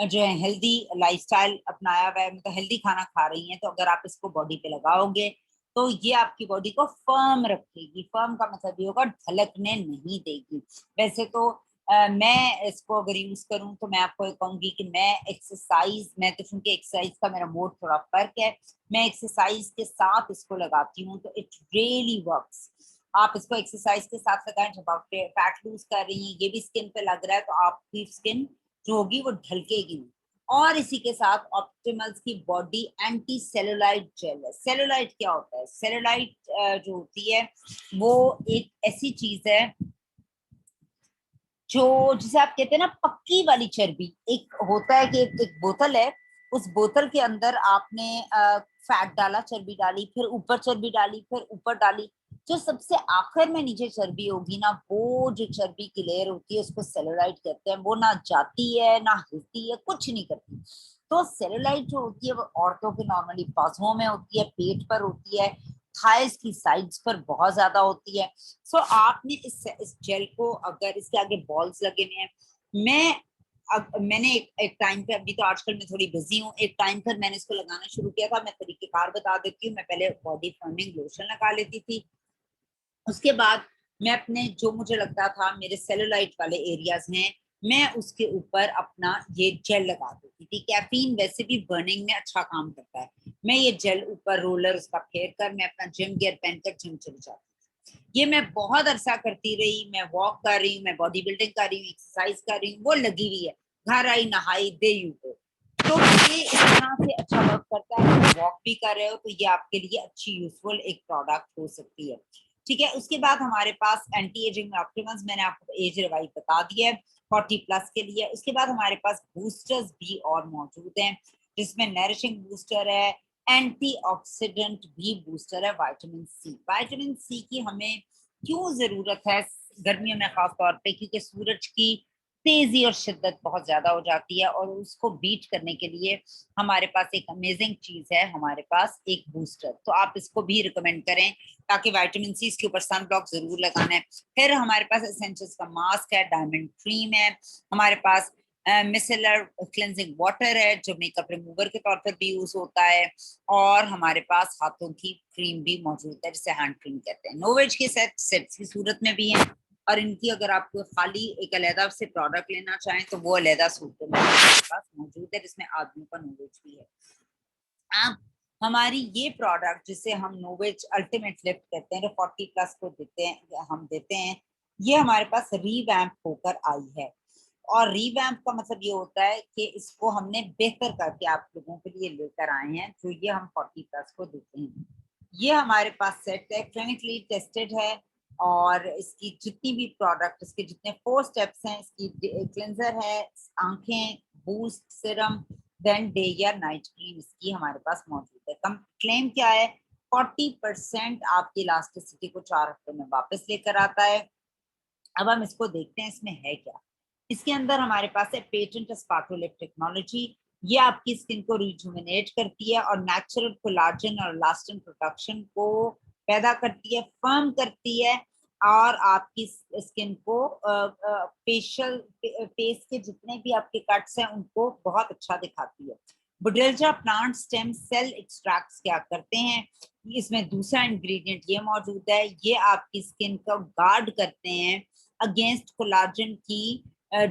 जो है हेल्दी लाइफस्टाइल अपनाया हुआ है, मतलब हेल्दी खाना खा रही हैं, तो अगर आप इसको बॉडी पे लगाओगे तो ये आपकी बॉडी को फर्म रखेगी। फर्म का मतलब ये होगा ढलकने नहीं देगी। वैसे तो मैं इसको अगर यूज करूं तो मैं आपको कहूंगी कि मैं तो, चूंकि एक्सरसाइज का मेरा मोड थोड़ा फर्क है, मैं एक्सरसाइज के साथ इसको लगाती हूँ तो इट रियली वर्क्स। आप इसको एक्सरसाइज के साथ लगाएं। जब आप फैट लूज कर रही हैं, ये भी स्किन पे लग रहा है, तो आपकी स्किन जो होगी वो ढलकेगी नहीं। और इसी के साथ ऑप्टिमल्स की बॉडी एंटी सेलुलाइट जेल है। सेलुलाइट क्या होता है, सेलुलाइट जो होती है वो एक ऐसी चीज है जो, जिसे आप कहते हैं ना पक्की वाली चर्बी। एक होता है कि एक बोतल है, उस बोतल के अंदर आपने फैट डाला, चर्बी डाली, फिर ऊपर चर्बी डाली, फिर ऊपर डाली, जो सबसे आखिर में नीचे चर्बी होगी ना, वो जो चर्बी की लेयर होती है उसको सेलुलाइट कहते हैं। वो ना जाती है ना हिलती है, कुछ नहीं करती। तो सेलुलाइट जो होती है वो औरतों के नॉर्मली बाजुओं में होती है, पेट पर होती है, थाइस की साइड्स पर बहुत ज्यादा होती है। सो आपने इस जेल को, अगर इसके आगे बॉल्स लगे हुए हैं, मैंने एक टाइम पे, अभी तो आजकल मैं थोड़ी बिजी हूँ, एक टाइम पर मैंने इसको लगाना शुरू किया था। मैं तरीकेकार बता देती हूँ। मैं पहले बॉडी फर्मिंग लोशन लगा लेती थी। उसके बाद मैं अपने, जो मुझे लगता था मेरे सेलुलाइट वाले एरियाज हैं, मैं उसके ऊपर अपना ये जेल लगा देती थी। कैफीन वैसे भी बर्निंग में अच्छा काम करता है। मैं ये जेल ऊपर रोलर उसका फेर कर मैं अपना जिम गियर पहनकर जिम चली जाती थी। ये मैं बहुत अरसा करती रही। मैं वॉक कर रही हूँ, मैं बॉडी बिल्डिंग कर रही हूँ, एक्सरसाइज कर रही हूँ, वो लगी हुई है। घर आई, नहाई, दे यू गो। तो ये इस तरह से अच्छा वर्क करता है। अगर वॉक भी कर रहे हो तो ये आपके लिए अच्छी यूजफुल एक प्रोडक्ट हो सकती है। ठीक है, उसके बाद हमारे पास एंटी एजिंग में ऑप्टिमम्स, मैंने आपको एज रिवाइज बता दिया है 40 प्लस के लिए। उसके बाद हमारे पास बूस्टर्स भी और मौजूद हैं, जिसमें नरिशिंग बूस्टर है, एंटीऑक्सीडेंट भी बूस्टर है, विटामिन सी। विटामिन सी की हमें क्यों जरूरत है गर्मियों में खास तौर पे, क्योंकि सूरज की तेजी और शिद्दत बहुत ज्यादा हो जाती है, और उसको बीट करने के लिए हमारे पास एक अमेजिंग चीज है, हमारे पास एक बूस्टर। तो आप इसको भी रिकमेंड करें, ताकि विटामिन सी, इसके ऊपर सन ब्लॉक जरूर लगाना है। फिर हमारे पास एसेंशियल्स का मास्क है, डायमंड क्रीम है, हमारे पास मिसेलर क्लेंजिंग वाटर है जो मेकअप रिमूवर के तौर पर भी यूज होता है, और हमारे पास हाथों की क्रीम भी मौजूद है जिसे हैंड क्रीम कहते हैं। नोवेज के सेट्स की सूरत में भी है, और इनकी अगर आपको खाली एक अलहदा से प्रोडक्ट लेना चाहें तो वो अलहदा सूरत में हमारे पास मौजूद है, जिसमें आदमियों का नोवेज भी है। आप हमारी ये प्रोडक्ट जिसे हम नोवेज अल्टीमेट लिफ्ट कहते हैं, जो 40 प्लस को देते हैं, ये हमारे पास रीवैम्प होकर आई है। और रीवैम्प का मतलब ये होता है कि इसको हमने बेहतर करके आप लोगों के लिए लेकर आए हैं, जो ये हम 40 प्लस को देते हैं। ये हमारे पास सेट है, क्लिनिकली टेस्टेड है, और इसकी जितनी भी प्रोडक्ट, इसके जितने 4 स्टेप्स हैं, इसकी क्लेंजर है, आंखें, बूस्ट सिरम, देन डे या नाइट क्रीम इसकी हमारे पास मौजूद है। कम क्लेम क्या है, 40% आपकी इलास्टिसिटी को 4 हफ्ते में वापस लेकर आता है। अब हम इसको देखते हैं इसमें है क्या। इसके अंदर हमारे पास है पेटेंट स्पाटोलिफ्ट टेक्नोलॉजी। ये आपकी स्किन को रिजुमिनेट करती है और नेचुरल कोलाजन और इलास्टिन प्रोडक्शन को पैदा करती है, फर्म करती है, और आपकी स्किन को फेशियल फेस के जितने भी आपके कट्स हैं उनको बहुत अच्छा दिखाती है। बुडेल्जा प्लांट स्टेम सेल एक्सट्रैक्ट्स क्या करते हैं, इसमें दूसरा इंग्रेडिएंट ये मौजूद है, ये आपकी स्किन को गार्ड करते हैं अगेंस्ट कोलाजन की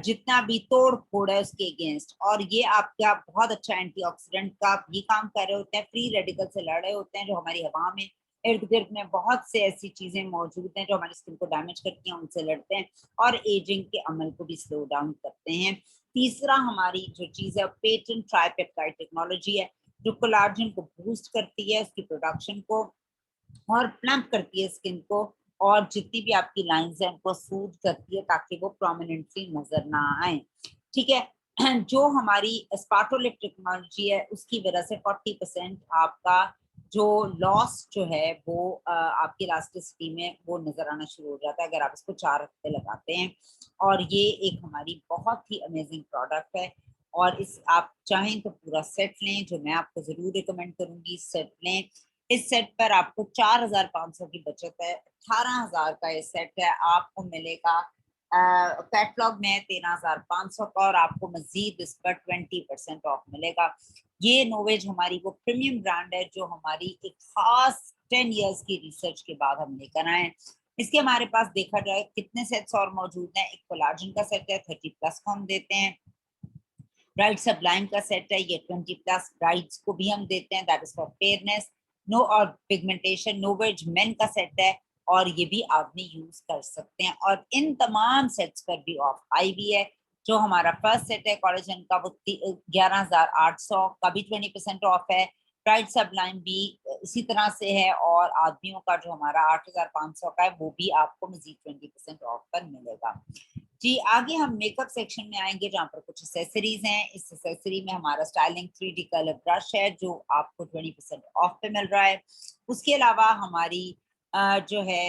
जितना भी तोड़ फोड़ है उसके अगेंस्ट, और ये आपका बहुत अच्छा एंटीऑक्सीडेंट का भी काम कर रहे होते हैं, फ्री रेडिकल से लड़ रहे होते हैं जो हमारी हवा में इर्द गिर्द में बहुत से ऐसी चीजें मौजूद हैं जो हमारी स्किन को डैमेज करती हैं, उनसे लड़ते हैं, और एजिंग के अमल को भी स्लो डाउन करते हैं। तीसरा हमारी जो चीज है पेटेंट ट्राइपेप्टाइड टेक्नोलॉजी है, जो कोलाजन को बूस्ट करती है, उसकी प्रोडक्शन को, और प्लम्प करती है स्किन को, और जितनी भी आपकी लाइंस हैं उनको सूद करती है ताकि वो प्रोमिनेंटली नजर ना आए। ठीक है, जो हमारी स्पाटोलिफ्ट टेक्नोलॉजी है उसकी वजह से 40% आपका जो लॉस जो है वो आपकी इलास्टिसिटी में वो नजर आना शुरू हो जाता है अगर आप इसको 4 हफ्ते लगाते हैं। और ये एक हमारी बहुत ही अमेजिंग प्रोडक्ट है, और इस आप चाहें तो पूरा सेट लें, जो मैं आपको जरूर रिकमेंड करूंगी, सेट लें। इस सेट पर आपको 4,500 की बचत है, 18,000 का ये सेट है, आपको मिलेगा कैटलॉग में 13,500 का, और आपको मजीद इस पर 20% ऑफ मिलेगा। ये नोवेज हमारी वो प्रीमियम ब्रांड है जो हमारी एक खास 10 इयर्स की रिसर्च के बाद हम लेकर आए। इसके हमारे पास देखा जाए कितने सेट्स और मौजूद हैं, एक कोलाजन का सेट है 30 प्लस को हम देते हैं, ब्राइट सबलाइम का सेट है ये 20 प्लस, ब्राइट्स को भी हम देते हैं, that is for fairness no और पिगमेंटेशन। नोवेज मेन का सेट है और ये भी आदमी यूज कर सकते हैं, और इन तमाम सेट्स पर भी ऑफ आई भी है। जो हमारा फर्स्ट सेट है कोलेजन का वो 11,800 का भी 20% ऑफ है, ब्राइट सबलाइम भी इसी तरह से है, और आदमियों का जो हमारा 8,500 का है वो भी आपको मजीद 20% ऑफ पर मिलेगा। जी, आगे हम मेकअप सेक्शन में आएंगे जहाँ पर कुछ एक्सेसरीज हैं। इस एक्सेसरी में हमारा स्टाइलिंग 3D कलर ब्रश है जो आपको 20% ऑफ पे मिल रहा है। उसके अलावा हमारी जो है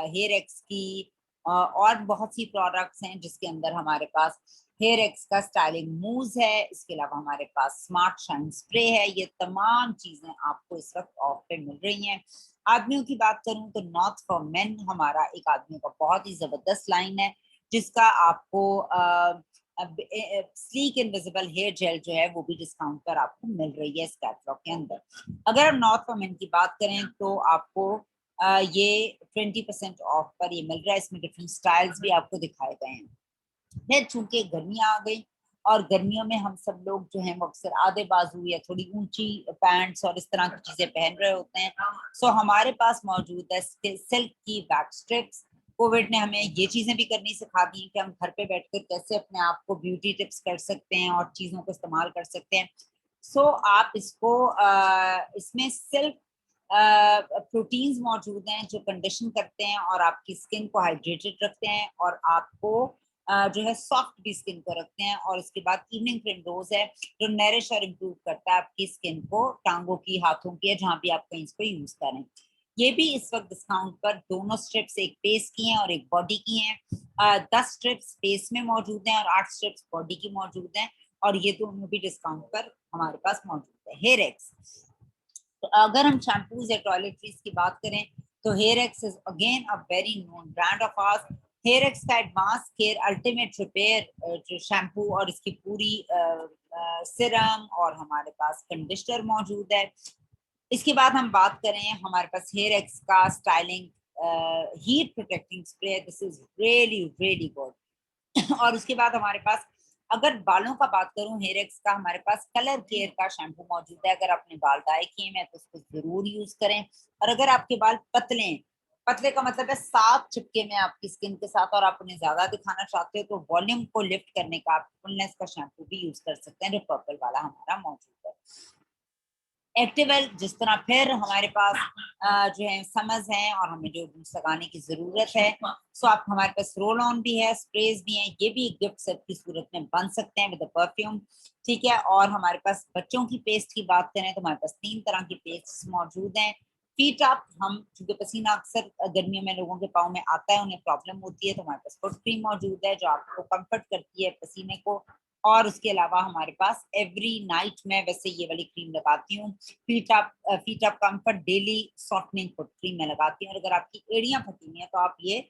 हेयर एक्स की और बहुत सी प्रोडक्ट्स हैं जिसके अंदर हमारे पास हेयर एक्स का स्टाइलिंग मूव है, इसके अलावा हमारे पास स्मार्ट शाइन स्प्रे है। ये तमाम चीजें आपको इस वक्त ऑफ पे मिल रही हैं। आदमियों की बात करूं तो नॉट फॉर मेन हमारा एक आदमियों का बहुत ही जबरदस्त लाइन है जिसका आपको स्लीक इनविजिबल हेयर जेल जो है वो भी डिस्काउंट पर आपको मिल रही है इस कैटलॉग के अंदर। अगर हम नॉर्थ वोमेन की बात करें तो आपको ये 20% ऑफ पर ये मिल रहा है, इसमें डिफरेंट स्टाइल्स भी आपको दिखाए गए हैं। फिर चूंकि गर्मियां आ गई और गर्मियों में हम सब लोग जो है वो अक्सर आधे बाजू या थोड़ी ऊंची पैंट्स और इस तरह की चीजें पहन रहे होते हैं, सो हमारे पास मौजूद है सिल्क की बैक स्ट्रिप्स। कोविड ने हमें ये चीजें भी करनी सिखा दी कि हम घर पे बैठकर कैसे अपने आप को ब्यूटी टिप्स कर सकते हैं और चीजों को इस्तेमाल कर सकते हैं। सो आप इसको इसमें सिर्फ प्रोटीन्स मौजूद हैं जो कंडीशन करते हैं और आपकी स्किन को हाइड्रेटेड रखते हैं और आपको जो है सॉफ्ट भी स्किन को रखते हैं। और उसके बाद इवनिंग प्रिमरोज है जो नरिश और इम्प्रूव करता है आपकी स्किन को, टांगों की, हाथों की, जहां भी आप कहीं इसको यूज करें। ये भी इस वक्त डिस्काउंट पर दोनों स्ट्रिप्स, एक फेस की हैं और एक बॉडी की हैं। 10 स्ट्रिप्स फेस में मौजूद हैं और 8 स्ट्रिप्स बॉडी की मौजूद हैं, और ये दोनों भी डिस्काउंट पर हमारे पास मौजूद है। हेयर एक्स, तो अगर हम शैम्पूज या टॉयलेटरीज की बात करें तो hair X is again a very known brand of ours. Hair X का एडवांस केयर अल्टीमेट रिपेयर जो शैम्पू और इसकी पूरी सिरम और हमारे पास कंडीशनर मौजूद है। इसके बाद हम बात करें हमारे पास हेयर एक्स का styling heat protecting spray, this is really really good. और उसके बाद हमारे पास, अगर बालों का बात करूं, हेयर एक्स का हमारे पास कलर केयर का शैम्पू मौजूद है। अगर आपने बाल डाई किए हैं तो उसको जरूर यूज करें। और अगर आपके बाल पतले हैं, पतले का मतलब है साफ चिपके में आपकी स्किन के साथ और आप उन्हें ज्यादा दिखाना चाहते हो, तो वॉल्यूम को लिफ्ट करने का आप फुलनेस का शैम्पू भी यूज कर सकते हैं जो पर्पल वाला हमारा मौजूद है। एक्टिवल, जिस तरह फिर हमारे पास जो है समझ है और हमें जो बूस्ट लगाने की जरूरत है, सो आप हमारे पास रोल ऑन भी है, स्प्रेज भी हैं, ये भी एक गिफ्ट सेट की सूरत में बन सकते हैं विद परफ्यूम। ठीक है, और हमारे पास बच्चों की पेस्ट की बात करें तो हमारे पास 3 तरह की पेस्ट मौजूद हैं। फीट अप, हम चूंकि पसीना अक्सर गर्मियों में लोगों के पाँव में आता है, उन्हें प्रॉब्लम होती है, तो हमारे पास फुट क्रीम मौजूद है जो आपको कंफर्ट करती है पसीने को। और उसके अलावा हमारे पास एवरी नाइट में वैसे ये वाली क्रीम लगाती हूँ, feet up comfort daily softening foot cream में लगाती हूँ। और अगर आपकी एड़ियां फटी हुई हैं तो आप ये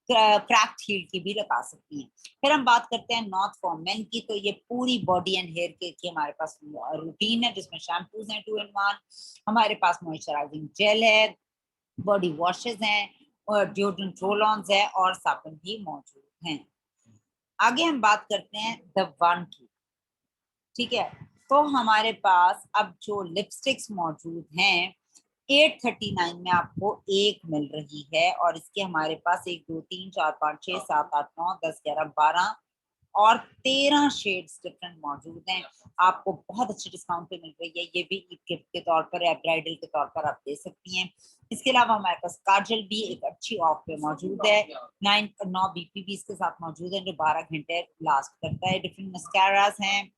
क्रैक्ड हील की भी लगा सकती हैं। फिर हम बात करते हैं नॉट फॉर मेन की, तो ये पूरी बॉडी एंड हेयर केयर की हमारे पास रूटीन है जिसमें शैम्पूज हैं 2 in 1, हमारे पास मॉइस्चराइजिंग जेल है, बॉडी वॉशेज हैं और डिओड्रेंट रोल ऑन्स है और साबुन भी मौजूद हैं। आगे हम बात करते हैं द वन की। ठीक है, तो हमारे पास अब जो लिपस्टिक्स मौजूद हैं 839 में आपको एक मिल रही है, और इसके हमारे पास 1 2 3 4 5 6 7 8 9 10 11 12 और 13 शेड्स डिफरेंट मौजूद हैं। आपको बहुत अच्छे डिस्काउंट पे मिल रही है, ये भी ईद गिफ्ट के तौर पर या ब्राइडल के तौर पर आप दे सकती हैं। इसके अलावा हमारे पास काजल भी एक अच्छी ऑफ पे मौजूद है, 9 बीपीबी इसके साथ मौजूद है जो 12 घंटे लास्ट करता है। डिफरेंट मस्कारास हैं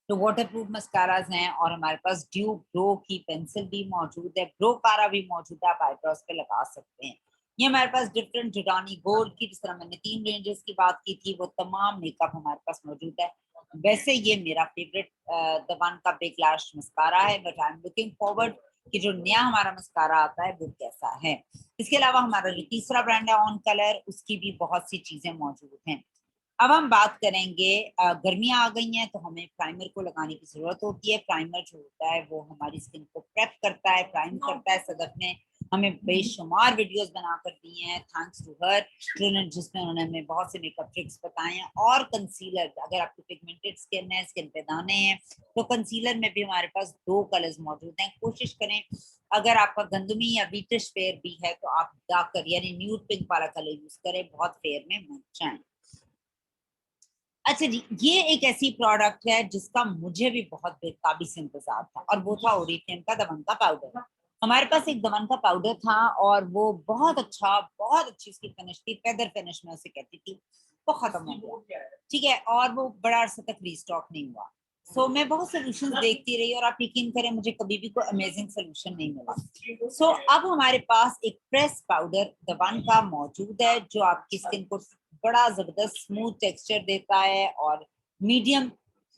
तो वाटर प्रूफ मस्काराज हैं, और हमारे पास ड्यू ब्रो की पेंसिल भी मौजूद है, ब्रो कारा भी मौजूद है, आप आईब्रोज पे लगा सकते हैं। ये हमारे पास डिफरेंट जुडानी गोल्ड की, जिस तरह मैंने 3 रेंजेस की बात की थी, वो तमाम मेकअप हमारे पास मौजूद है। वैसे ये मेरा फेवरेट द वन का बिग लैश मस्कारा है, but I am looking forward कि जो नया हमारा मस्कारा आता है वो कैसा है। इसके अलावा हमारा जो तीसरा ब्रांड है ऑन कलर, उसकी भी बहुत सी चीजें मौजूद हैं। अब हम बात करेंगे, गर्मियां आ गई हैं तो हमें प्राइमर को लगाने की जरूरत होती है। प्राइमर जो होता है वो हमारी स्किन को प्रेप करता है, प्राइम करता है। सदफ ने हमें बेशुमार वीडियोस बनाकर दी हैं, थैंक्स टू हर, जिसमें उन्होंने हमें बहुत से मेकअप ट्रिक्स बताए हैं। और कंसीलर, अगर आपकी पिगमेंटेड स्किन है, स्किन पे दाने हैं, तो कंसीलर में भी हमारे पास 2 कलर्स मौजूद हैं। कोशिश करें, अगर आपका गंदमी या वीटिश फेयर भी है तो आप डार्कर यानी न्यूड पिंक वाला कलर यूज करें, बहुत फेयर में मत जाएं। अच्छा जी, ये एक ऐसी प्रोडक्ट है जिसका मुझे भी बहुत बेताबी से इंतजार था, और वो था ओरिफ्लेम का दमन का पाउडर। हमारे पास एक दमन का पाउडर था और वो बहुत अच्छा, बहुत अच्छी उसकी फिनिश थी, फेदर फिनिश में उसे कहती थी। वो खत्म हो गया, ठीक है, और वो बड़ा अरसे तक रीस्टॉक नहीं हुआ। सो मैं बहुत सोल्यूशन देखती रही और आप यकीन करें मुझे कभी भी कोई अमेजिंग सोल्यूशन नहीं मिला। सो अब हमारे पास एक प्रेस पाउडर दवान का मौजूद है जो आपकी स्किन को बड़ा जबरदस्त स्मूथ टेक्सचर देता है और medium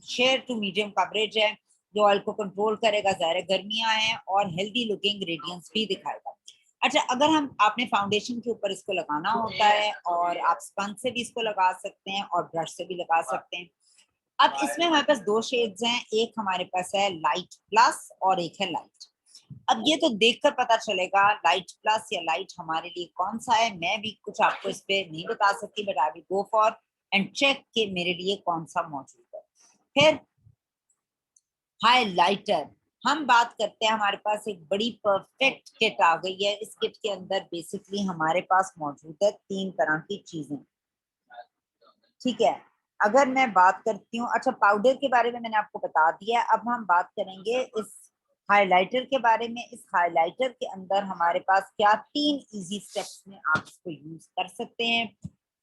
sheer to medium coverage है जो ऑयल को कंट्रोल करेगा। ज़ाहिर गर्मियां हैं और हेल्दी लुकिंग रेडियंस भी दिखाएगा। अच्छा, अगर हम आपने फाउंडेशन के ऊपर इसको लगाना होता है और आप स्पंज से भी इसको लगा सकते हैं और ब्रश से भी लगा सकते हैं। अब इसमें हमारे पास 2 शेड्स हैं, एक हमारे पास है लाइट प्लस और एक है लाइट। अब ये तो देखकर पता चलेगा लाइट प्लस या लाइट हमारे लिए कौन सा है। मैं भी कुछ आपको इस पे नहीं बता सकती, but I will go for and check कि मेरे लिए कौन सा मौजूद है। फिर हाइलाइटर, हम बात करते हैं, हमारे पास एक बड़ी परफेक्ट किट आ गई है। इस किट के अंदर बेसिकली हमारे पास मौजूद है 3 तरह की चीजें। ठीक है, अगर मैं बात करती हूँ, अच्छा पाउडर के बारे में मैंने आपको बता दिया है, अब हम बात करेंगे इस हाइलाइटर के बारे में। इस हाइलाइटर के अंदर हमारे पास क्या 3 इजी स्टेप्स में आप इसको यूज कर सकते हैं।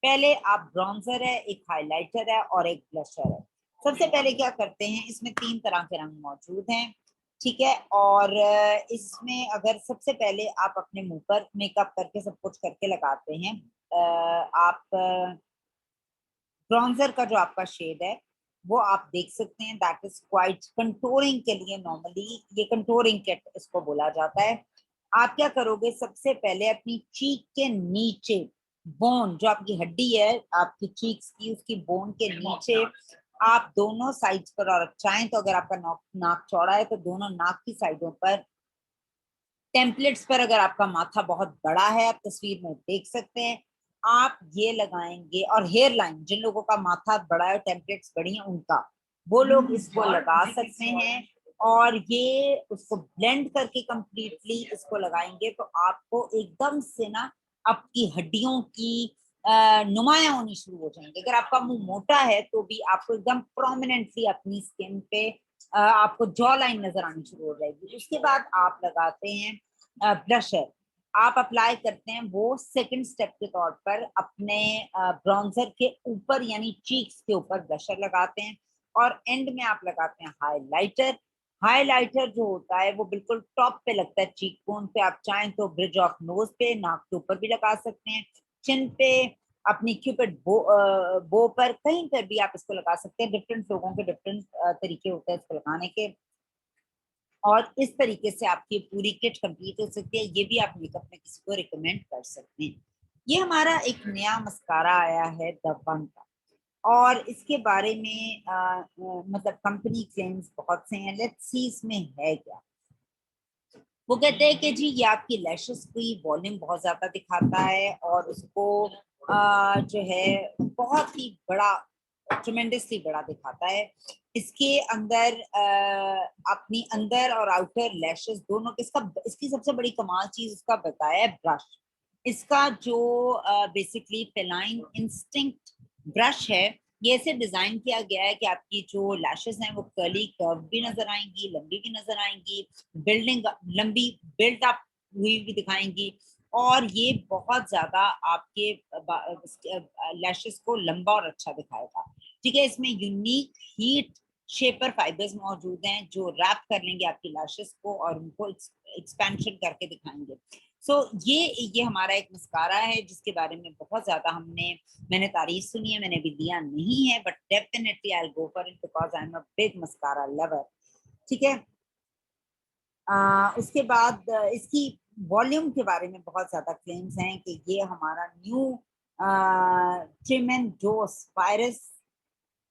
पहले आप ब्रॉन्जर है, एक हाइलाइटर है और एक ब्लशर है। सबसे पहले क्या करते हैं, इसमें 3 तरह के रंग मौजूद हैं, ठीक है। और इसमें अगर सबसे पहले आप अपने मुंह पर मेकअप करके सब कुछ करके लगाते हैं, आप ब्रॉन्जर का जो आपका शेड है वो आप देख सकते हैं, दैट इज क्वाइट कंटूरिंग के लिए। नॉर्मली ये कंटूरिंग किट इसको बोला जाता है। आप क्या करोगे, सबसे पहले अपनी चीक के नीचे बोन, जो आपकी हड्डी है आपकी चीक्स की, उसकी बोन के नीचे आप दोनों साइड्स पर, और चाहें तो अगर आपका नाक चौड़ा है तो दोनों नाक की साइडों पर, टेम्पलेट्स पर, अगर आपका माथा बहुत बड़ा है आप तस्वीर में देख सकते हैं, आप ये लगाएंगे। और हेयर लाइन, जिन लोगों का माथा बड़ा है, टेम्पलेट्स बड़ी हैं, उनका, वो लोग इसको लगा सकते हैं। और ये उसको ब्लेंड करके कंप्लीटली इसको लगाएंगे तो आपको एकदम से ना आपकी हड्डियों की नुमाया होनी शुरू हो जाएंगे। अगर आपका मुंह मोटा है तो भी आपको एकदम प्रोमिनेंटली अपनी स्किन पे आपको जॉ लाइन नजर आनी शुरू हो जाएगी। उसके बाद आप लगाते हैं ब्लशर। आप अप्लाई करते हैं वो सेकंड स्टेप के तौर पर अपने ब्राउन्जर के ऊपर, यानी चीक्स के ऊपर ब्लशर लगाते हैं। और एंड में आप लगाते हैं हाइलाइटर। हाइलाइटर जो होता है वो बिल्कुल टॉप पे लगता है, चीक बोन पे। आप चाहें तो ब्रिज ऑफ नोज पे, नाक के ऊपर भी लगा सकते हैं, चिन पे, अपनी क्यूपिड बो पर, कहीं पर भी आप इसको लगा सकते हैं। डिफरेंट लोगों के डिफरेंट तरीके होते हैं इसको लगाने के। और इस तरीके से आपकी पूरी किट कंप्लीट हो सकती है। ये भी आप मेकअप में किसी को रिकमेंड कर सकते हैं। ये हमारा एक नया मस्कारा आया है द वन का, और इसके बारे में मतलब कंपनी क्लेम्स बहुत से हैं। लेट्स सी इसमें है क्या। वो कहते हैं कि जी ये आपकी लैशेस की वॉल्यूम बहुत ज्यादा दिखाता है, और उसको जो है बहुत ही बड़ा, ट्रेमेंडसली बड़ा दिखाता है। इसके अंदर अपनी अंदर और आउटर लैशेस दोनों के, इसका इसकी सबसे बड़ी कमाल चीज इसका बताया है ब्रश। इसका जो बेसिकली फेलाइन इंस्टिंक्ट ब्रश है, ये ऐसे डिजाइन किया गया है कि आपकी जो लैशेस हैं वो कर्ली कर्व भी नजर आएंगी, लंबी भी नजर आएंगी, बिल्डिंग लंबी बिल्ट अप हुई भी दिखाएंगी। और ये बहुत ज्यादा आपके लैशेस को लंबा और अच्छा दिखाएगा, ठीक है। इसमें यूनिक हीट शेपर फाइबर्स मौजूद हैं जो रैप कर लेंगे आपकी लैशेस को और उनको एक्सपेंशन करके दिखाएंगे। सो ये हमारा एक मस्कारा है जिसके बारे में बहुत ज्यादा मैंने तारीफ सुनी है, मैंने भी लिया नहीं है, but definitely I will go for it because I am a big mascara lover, ठीक है। उसके बाद इसकी वॉल्यूम के बारे में बहुत ज्यादा क्लेम्स हैं कि ये हमारा न्यू ट्रिमेंडोस वायरस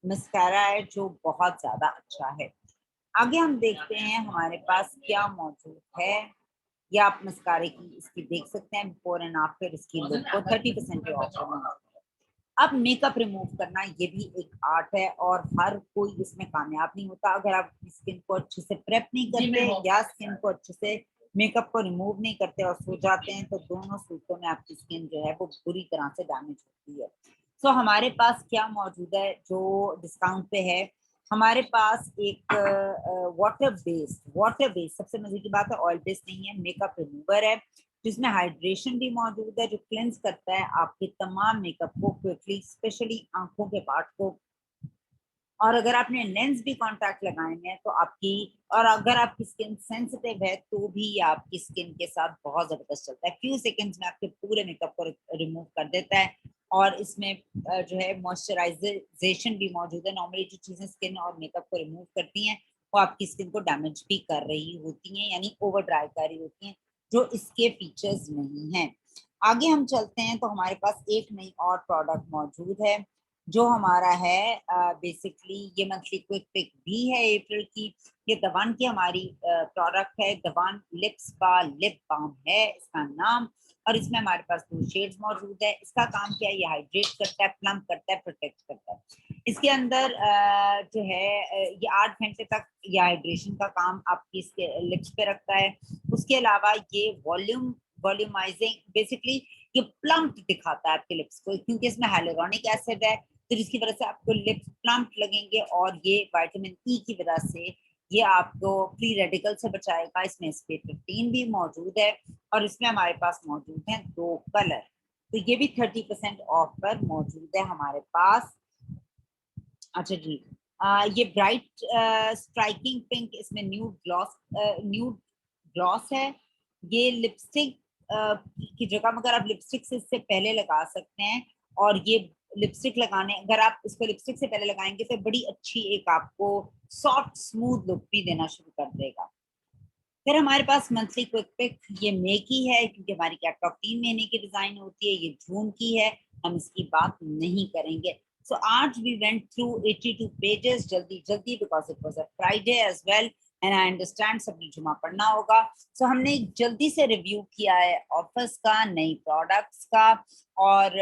मस्कारा है जो बहुत ज्यादा अच्छा है। आगे हम देखते हैं हमारे पास क्या मौजूद है। ये आप मस्कारे की इसकी देख सकते हैं बिफोर एंड आफ्टर इसकी लुक को। 30% ऑफर में। अब मेकअप रिमूव करना ये भी एक आर्ट है और हर कोई इसमें कामयाब नहीं होता। अगर आप स्किन को अच्छे से प्रेप नहीं करते या स्किन को अच्छे से मेकअप को रिमूव नहीं करते और सो जाते हैं तो दोनों सूरतों में आपकी स्किन जो है वो बुरी तरह से डैमेज होती है। सो हमारे पास क्या मौजूद है जो डिस्काउंट पे है। हमारे पास एक वाटर बेस्ड सबसे मजे की बात है, ऑयल बेस्ड नहीं है, मेकअप रिमूवर है जिसमें हाइड्रेशन भी मौजूद है जो क्लेंस करता है आपके तमाम मेकअप को क्विकली, स्पेशली आंखों के पार्ट को। और अगर आपने लेंस भी कॉन्टैक्ट लगाए हैं तो आपकी, और अगर आपकी स्किन सेंसिटिव है तो भी ये आपकी स्किन के साथ बहुत जबरदस्त चलता है। फ्यू सेकंड्स में आपके पूरे मेकअप को रिमूव कर देता है। और इसमें जो है मॉइस्चराइजेशन भी मौजूद है। नॉर्मली जो चीजें स्किन और मेकअप को रिमूव करती हैं वो आपकी स्किन को डैमेज भी कर रही होती हैं, यानी ओवर ड्राई कर रही होती हैं, जो इसके फीचर्स नहीं हैं। आगे हम चलते हैं तो हमारे पास एक नई और प्रोडक्ट मौजूद है जो हमारा है बेसिकली ये मंथली क्विक पिक भी है अप्रैल की। ये दवान की हमारी प्रोडक्ट है। दवान लिप्स का लिप बाम है इसका नाम। और इसमें हमारे पास 2 शेड्स मौजूद है। इसका काम क्या है, ये हाइड्रेट करता है, प्लम्प करता है, प्रोटेक्ट करता है। इसके अंदर जो है ये 8 घंटे तक ये हाइड्रेशन का काम आपकी इसके लिप्स पे रखता है। उसके अलावा ये वॉल्यूमाइजिंग बेसिकली ये प्लम्प दिखाता है आपके लिप्स को, क्योंकि इसमें हाइलुरोनिक एसिड है, तो जिसकी वजह से आपको लिप्स प्लम्प लगेंगे, और ये विटामिन ई की वजह से ये आपको फ्री रेडिकल से बचाएगा। इसमें SPF 15 भी मौजूद है, और इसमें हमारे पास मौजूद हैं 2 कलर, तो ये भी 30% ऑफ पर मौजूद है हमारे पास। अच्छा जी, ये ब्राइट स्ट्राइकिंग पिंक, इसमें न्यूड ग्लॉस है। ये लिपस्टिक की जगह अगर आप लिपस्टिक से इससे पहले लगा सकते हैं, और ये लिपस्टिक लगाने, अगर आप इसको लिपस्टिक से पहले लगाएंगे तो बड़ी अच्छी एक आपको सॉफ्ट स्मूथ लुक भी देना शुरू कर देगा। फिर हमारे पास मंथली क्विक पिक, ये मई की है, क्योंकि हमारी कैटलॉग 3 महीने की डिजाइन होती है, ये जून की है, हम इसकी बात नहीं करेंगे। सो आज वी वेंट थ्रू 82 पेजेस जल्दी जल्दी, because it was a Friday as well, and I understand सबने जुमा पढ़ना होगा। सो हमने जल्दी से रिव्यू किया है ऑफर्स का, नई प्रोडक्ट्स का, और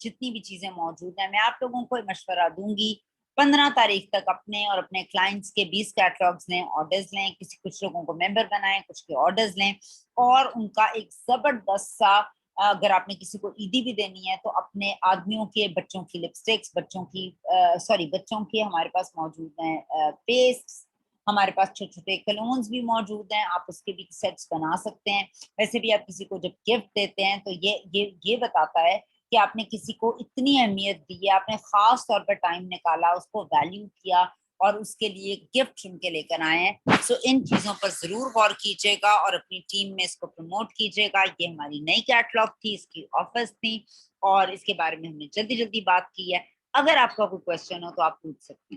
जितनी भी चीजें मौजूद हैं। मैं आप लोगों को मशवरा दूंगी, 15 तारीख तक अपने और अपने क्लाइंट्स के 20 कैटलॉग्स लें, ऑर्डर्स लें, किसी कुछ लोगों को मेंबर बनाएं, कुछ के ऑर्डर्स लें, और उनका एक जबरदस्त सा, अगर आपने किसी को ईदी भी देनी है तो अपने आदमियों के, बच्चों की लिपस्टिक्स, बच्चों की बच्चों के हमारे पास मौजूद हैं पेस्ट, हमारे पास छोटे छोटे कलोन्स भी मौजूद हैं, आप उसके भी सेट्स बना सकते हैं। वैसे भी आप किसी को जब गिफ्ट देते हैं तो ये बताता है कि आपने किसी को इतनी अहमियत दी है, आपने खास तौर पर टाइम निकाला, उसको वैल्यू किया, और उसके लिए गिफ्ट चुन के लेकर आए हैं। सो इन चीजों पर जरूर गौर कीजिएगा और अपनी टीम में इसको प्रमोट कीजिएगा। ये हमारी नई कैटलॉग थी, इसकी ऑफर्स थी, और इसके बारे में हमने जल्दी जल्दी बात की है। अगर आपका कोई क्वेश्चन हो तो आप पूछ सकते हैं।